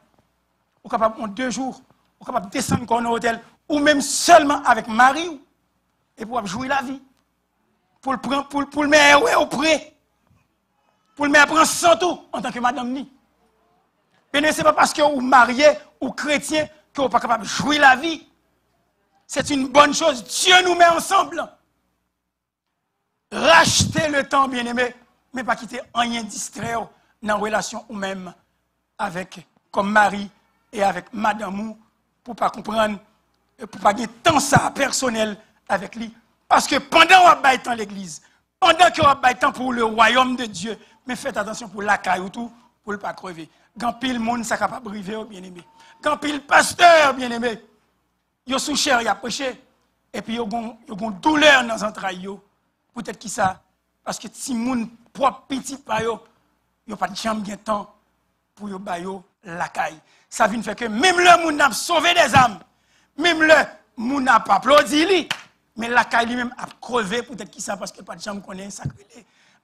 on est capable en 2 jours, on est capable de descendre dans un hôtel, ou même seulement avec Marie, et pour jouer la vie. Pour le mettre au près. Pour le mettre prendre sans tout en tant que madame ni. Mais ce n'est pas parce que vous mariez ou chrétien que vous n'êtes pas capable de jouer la vie. C'est une bonne chose. Dieu nous met ensemble. Rachetez le temps, bien-aimé, mais pas quitter rien distrait dans la relation ou même avec, comme mari et avec madame pour ne pas comprendre, pour ne pas gagner temps ça personnel avec lui. Parce que pendant qu'on va temps l'église, pendant qu'on va temps pour le royaume de Dieu, mais faites attention pour la caille ou tout, pour ne pas crever. Quand pile monde, ça capable de briver, bien aimé. Quand pile pasteur, bien aimé, yo sous chair, il a prêché, et puis yo gon douleur dans les entrailles. Peut-être qui ça, parce que si moun propre petit pa yo pas de jambe de temps pour yo ba yo la caille. Ça vient faire que même le moun n'a sauvé des âmes, même le moun n'a pas applaudi lui. Mais la caille lui-même a crevé, peut-être qui ça, parce que pas de jambe connaît, sacré.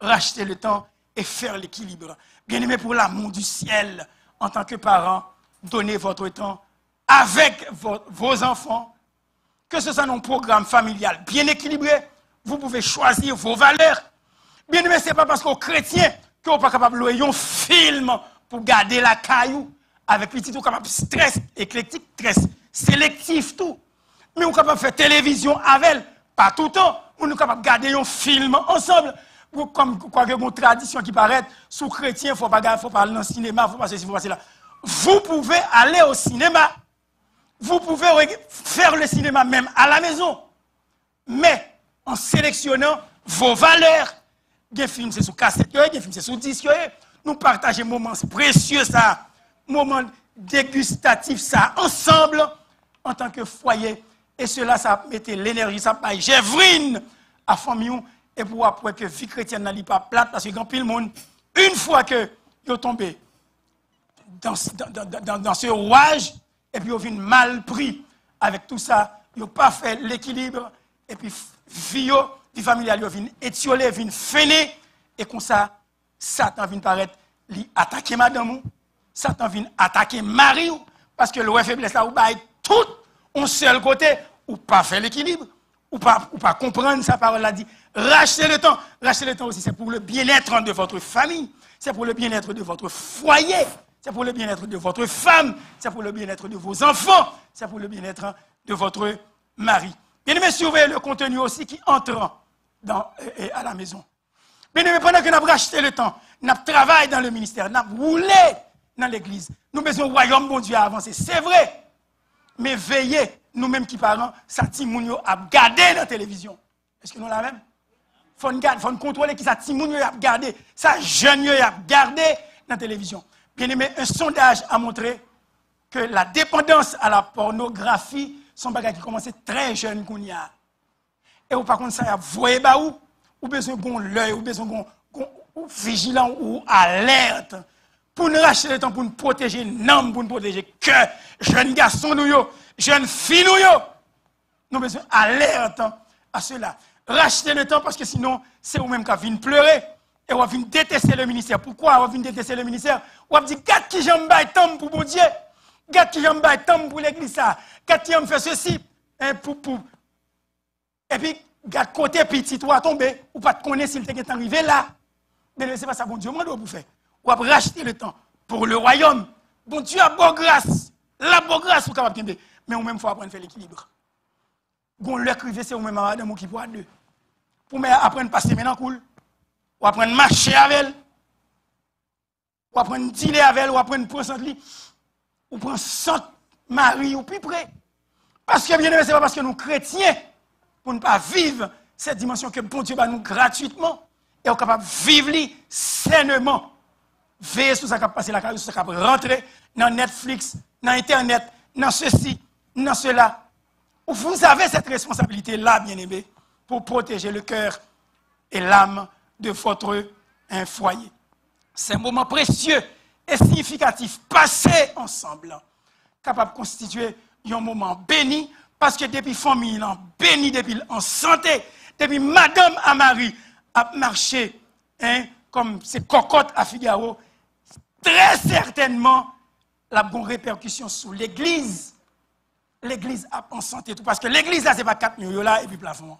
Racheter le temps et faire l'équilibre. Bien aimé, pour l'amour du ciel, en tant que parent, donnez votre temps avec vos enfants. Que ce soit un programme familial bien équilibré, vous pouvez choisir vos valeurs. Bien aimé, ce n'est pas parce qu'on est chrétien qu'on n'est pas capable de louer un film pour garder la caillou avec petit tout capable stress éclectique, stress sélectif tout. Mais on est capable de faire télévision avec elle, pas tout le temps. On est capable de garder un film ensemble. Comme quoi que une tradition qui paraît, sous chrétien, il ne faut pas aller dans le cinéma, il ne faut pas ceci, il faut pas cela. Vous pouvez aller au cinéma. Vous pouvez faire le cinéma même à la maison. Mais en sélectionnant vos valeurs, des films c'est sous cassette, des films c'est sous disque, nous partageons moments précieux, ça, moments dégustatifs, ça, ensemble, en tant que foyer. Et cela, ça mettait l'énergie, ça paye Gévrine à famille. Et pour après que la vie chrétienne n'a pas plate, parce que quand le monde, une fois que vous tombez dans ce rouage, et puis vous venez mal pris avec tout ça, vous n'avez pas fait l'équilibre, et puis vie familiale, vous venez étioler, vous venez freiner, et comme ça, Satan vient paraître, lui attaquer madame, Satan vient attaquer Marie, parce que le faiblesse là, vous baille tout un seul côté, ou pas faire l'équilibre, ou pas comprendre sa parole là dit. Rachetez le temps. Rachetez le temps aussi, c'est pour le bien-être de votre famille, c'est pour le bien-être de votre foyer, c'est pour le bien-être de votre femme, c'est pour le bien-être de vos enfants, c'est pour le bien-être de votre mari. Bien-aimé, surveillez le contenu aussi qui entre à la maison. Bien-aimé, pendant que nous avons racheté le temps, nous travaillons dans le ministère, nous avons roulé dans l'église. Nous besoin du royaume bon Dieu à avancer. C'est vrai. Mais veillez, nous-mêmes qui parents, ça timoun à garder dans la télévision. Est-ce que nous la même? Faut nous contrôler qui ça timoun à garder, ça jeune à garder dans la télévision. Bien aimé, un sondage a montré que la dépendance à la pornographie sont bagages qui commencent très jeunes qu'on y a. Et par contre ça vous voyez ou besoin de l'œil, ou besoin de vigilant ou alerte pour nous racheter le temps pour nous protéger l'âme, pour nous protéger le cœur, jeunes garçons nous jeunes filles nous besoin alerte à cela. Racheter le temps parce que sinon c'est vous-même qui viennent pleurer et vous venez détester le ministère. Pourquoi vous venez détester le ministère? Vous dites gars qui j'aime pas temps pour mon Dieu, gars qui j'aime pas temps pour l'église ça, gars qui j'aime faire ceci pour et puis gars côté petit toi tomber ou pas te connaître s'il t'est arrivé là. Mais c'est pas ça bon Dieu moi doit vous faire. Ou après racheter le temps pour le royaume. Bon Dieu a bonne grâce. La bonne grâce vous capable de mais ou même faut apprendre à faire l'équilibre. Gon le crivé c'est ou même madame qui pour deux. Pour apprendre à passer maintenant cool. Ou apprendre à marcher avec elle. Ou apprendre à dîner avec elle, ou apprendre à prendre son lit. Ou prendre son mari ou plus près. Parce que bien aimé, c'est pas parce que nous chrétiens pour ne pas vivre cette dimension que bon Dieu va nous gratuitement et on est capable de vivre sainement. Veillez sur ça qui passer la carrière, sur ça qui rentrer dans Netflix, dans Internet, dans ceci, dans cela. Vous avez cette responsabilité-là, bien-aimé, pour protéger le cœur et l'âme de votre foyer. C'est un moment précieux et significatif, passé ensemble, capable de constituer un moment béni, parce que depuis la famille, béni, depuis en santé, depuis Madame à Marie a marché comme ces cocottes à Figaro, très certainement, la bonne répercussion sur l'église. L'église a en santé tout. Parce que l'église, là, ce n'est pas 4 millions là et puis plafond.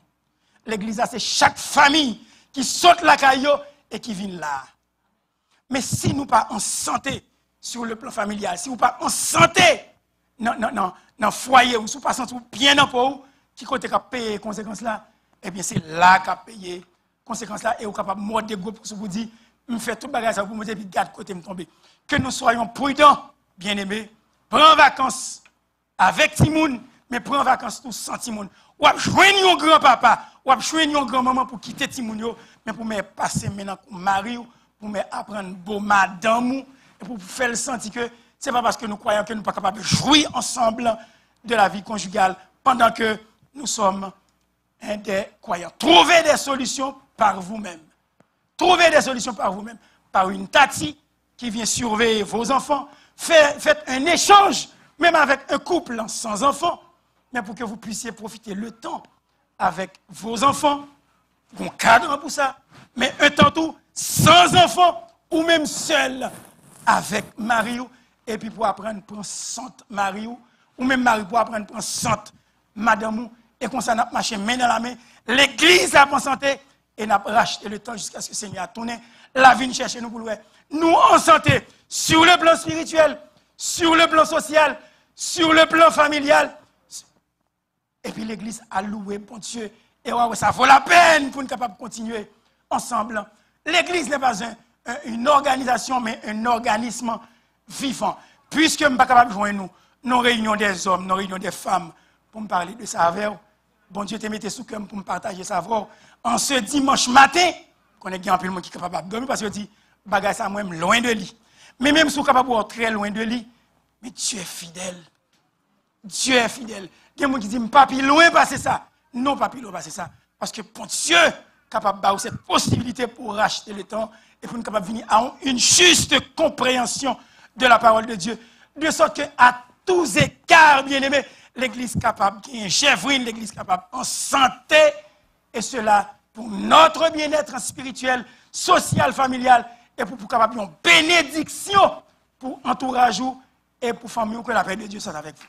L'église, là, c'est chaque famille qui saute la caillou et qui vient là. Mais si nous pas en santé sur le plan familial, si nous pas en santé dans le foyer, ou si nous pas en santé bien dans le qui côté qui a payé les conséquences là, eh bien c'est là qu'a payé les conséquences là et vous capable de mordre des groupes pour vous dire, je fais tout bagage ça pour me dire, puis garde côté me tomber. Que nous soyons prudents, bien-aimés, prends vacances avec Timoun, mais prends vacances tous sans Timoun. Ou joindre un grand-papa, ou joindre un grand-maman pour quitter Timoun, mais pour me passer maintenant pour mari, pour me apprendre beau madame, et pour faire le sentir que ce n'est pas parce que nous croyons que nous ne sommes pas capables de jouir ensemble de la vie conjugale pendant que nous sommes des croyants. Trouvez des solutions par vous-même. Trouvez des solutions par vous-même. Par une tati qui vient surveiller vos enfants. Faites un échange, même avec un couple sans enfants, mais pour que vous puissiez profiter le temps avec vos enfants. Un cadre pour ça. Mais un temps tout, sans enfants, ou même seul, avec Marie, et puis pour apprendre à prendre sante Marie, ou même Marie pour apprendre à prendre sante Madame, et qu'on s'en a marché main dans la main. L'église a en santé, et n'a racheté le temps jusqu'à ce que le Seigneur a tourné la vie chercher nous pour le nous en santé, sur le plan spirituel, sur le plan social, sur le plan familial. Et puis l'église a loué, bon Dieu, et ça vaut la peine pour nous capables de continuer ensemble. L'église n'est pas une organisation, mais un organisme vivant. Puisque je ne suis pas capable de joindre nos réunions des hommes, nos réunions des femmes, pour me parler de ça avec vous. Bon Dieu te mette sous cœur pour me partager ça avec vous. En ce dimanche matin, qu'on est un peu de monde qui est capable de dormir, parce que je dis, bagage ça moi loin de lui. Mais même si vous êtes capable de très loin de lui, mais Dieu est fidèle. Dieu est fidèle. Il y a des gens qui disent, papi, loin passer ça. Non, papi, loin passer ça. Parce que pour Dieu est capable d'avoir cette possibilité pour racheter le temps et pour nous capable de venir à une juste compréhension de la parole de Dieu. De sorte qu'à tous écarts, bien-aimés, l'Église capable, qui est Gévrine, l'Église capable en santé, et cela pour notre bien-être spirituel, social, familial, et pour capable une bénédiction pour entourage et pour famille, que la paix de Dieu soit avec vous.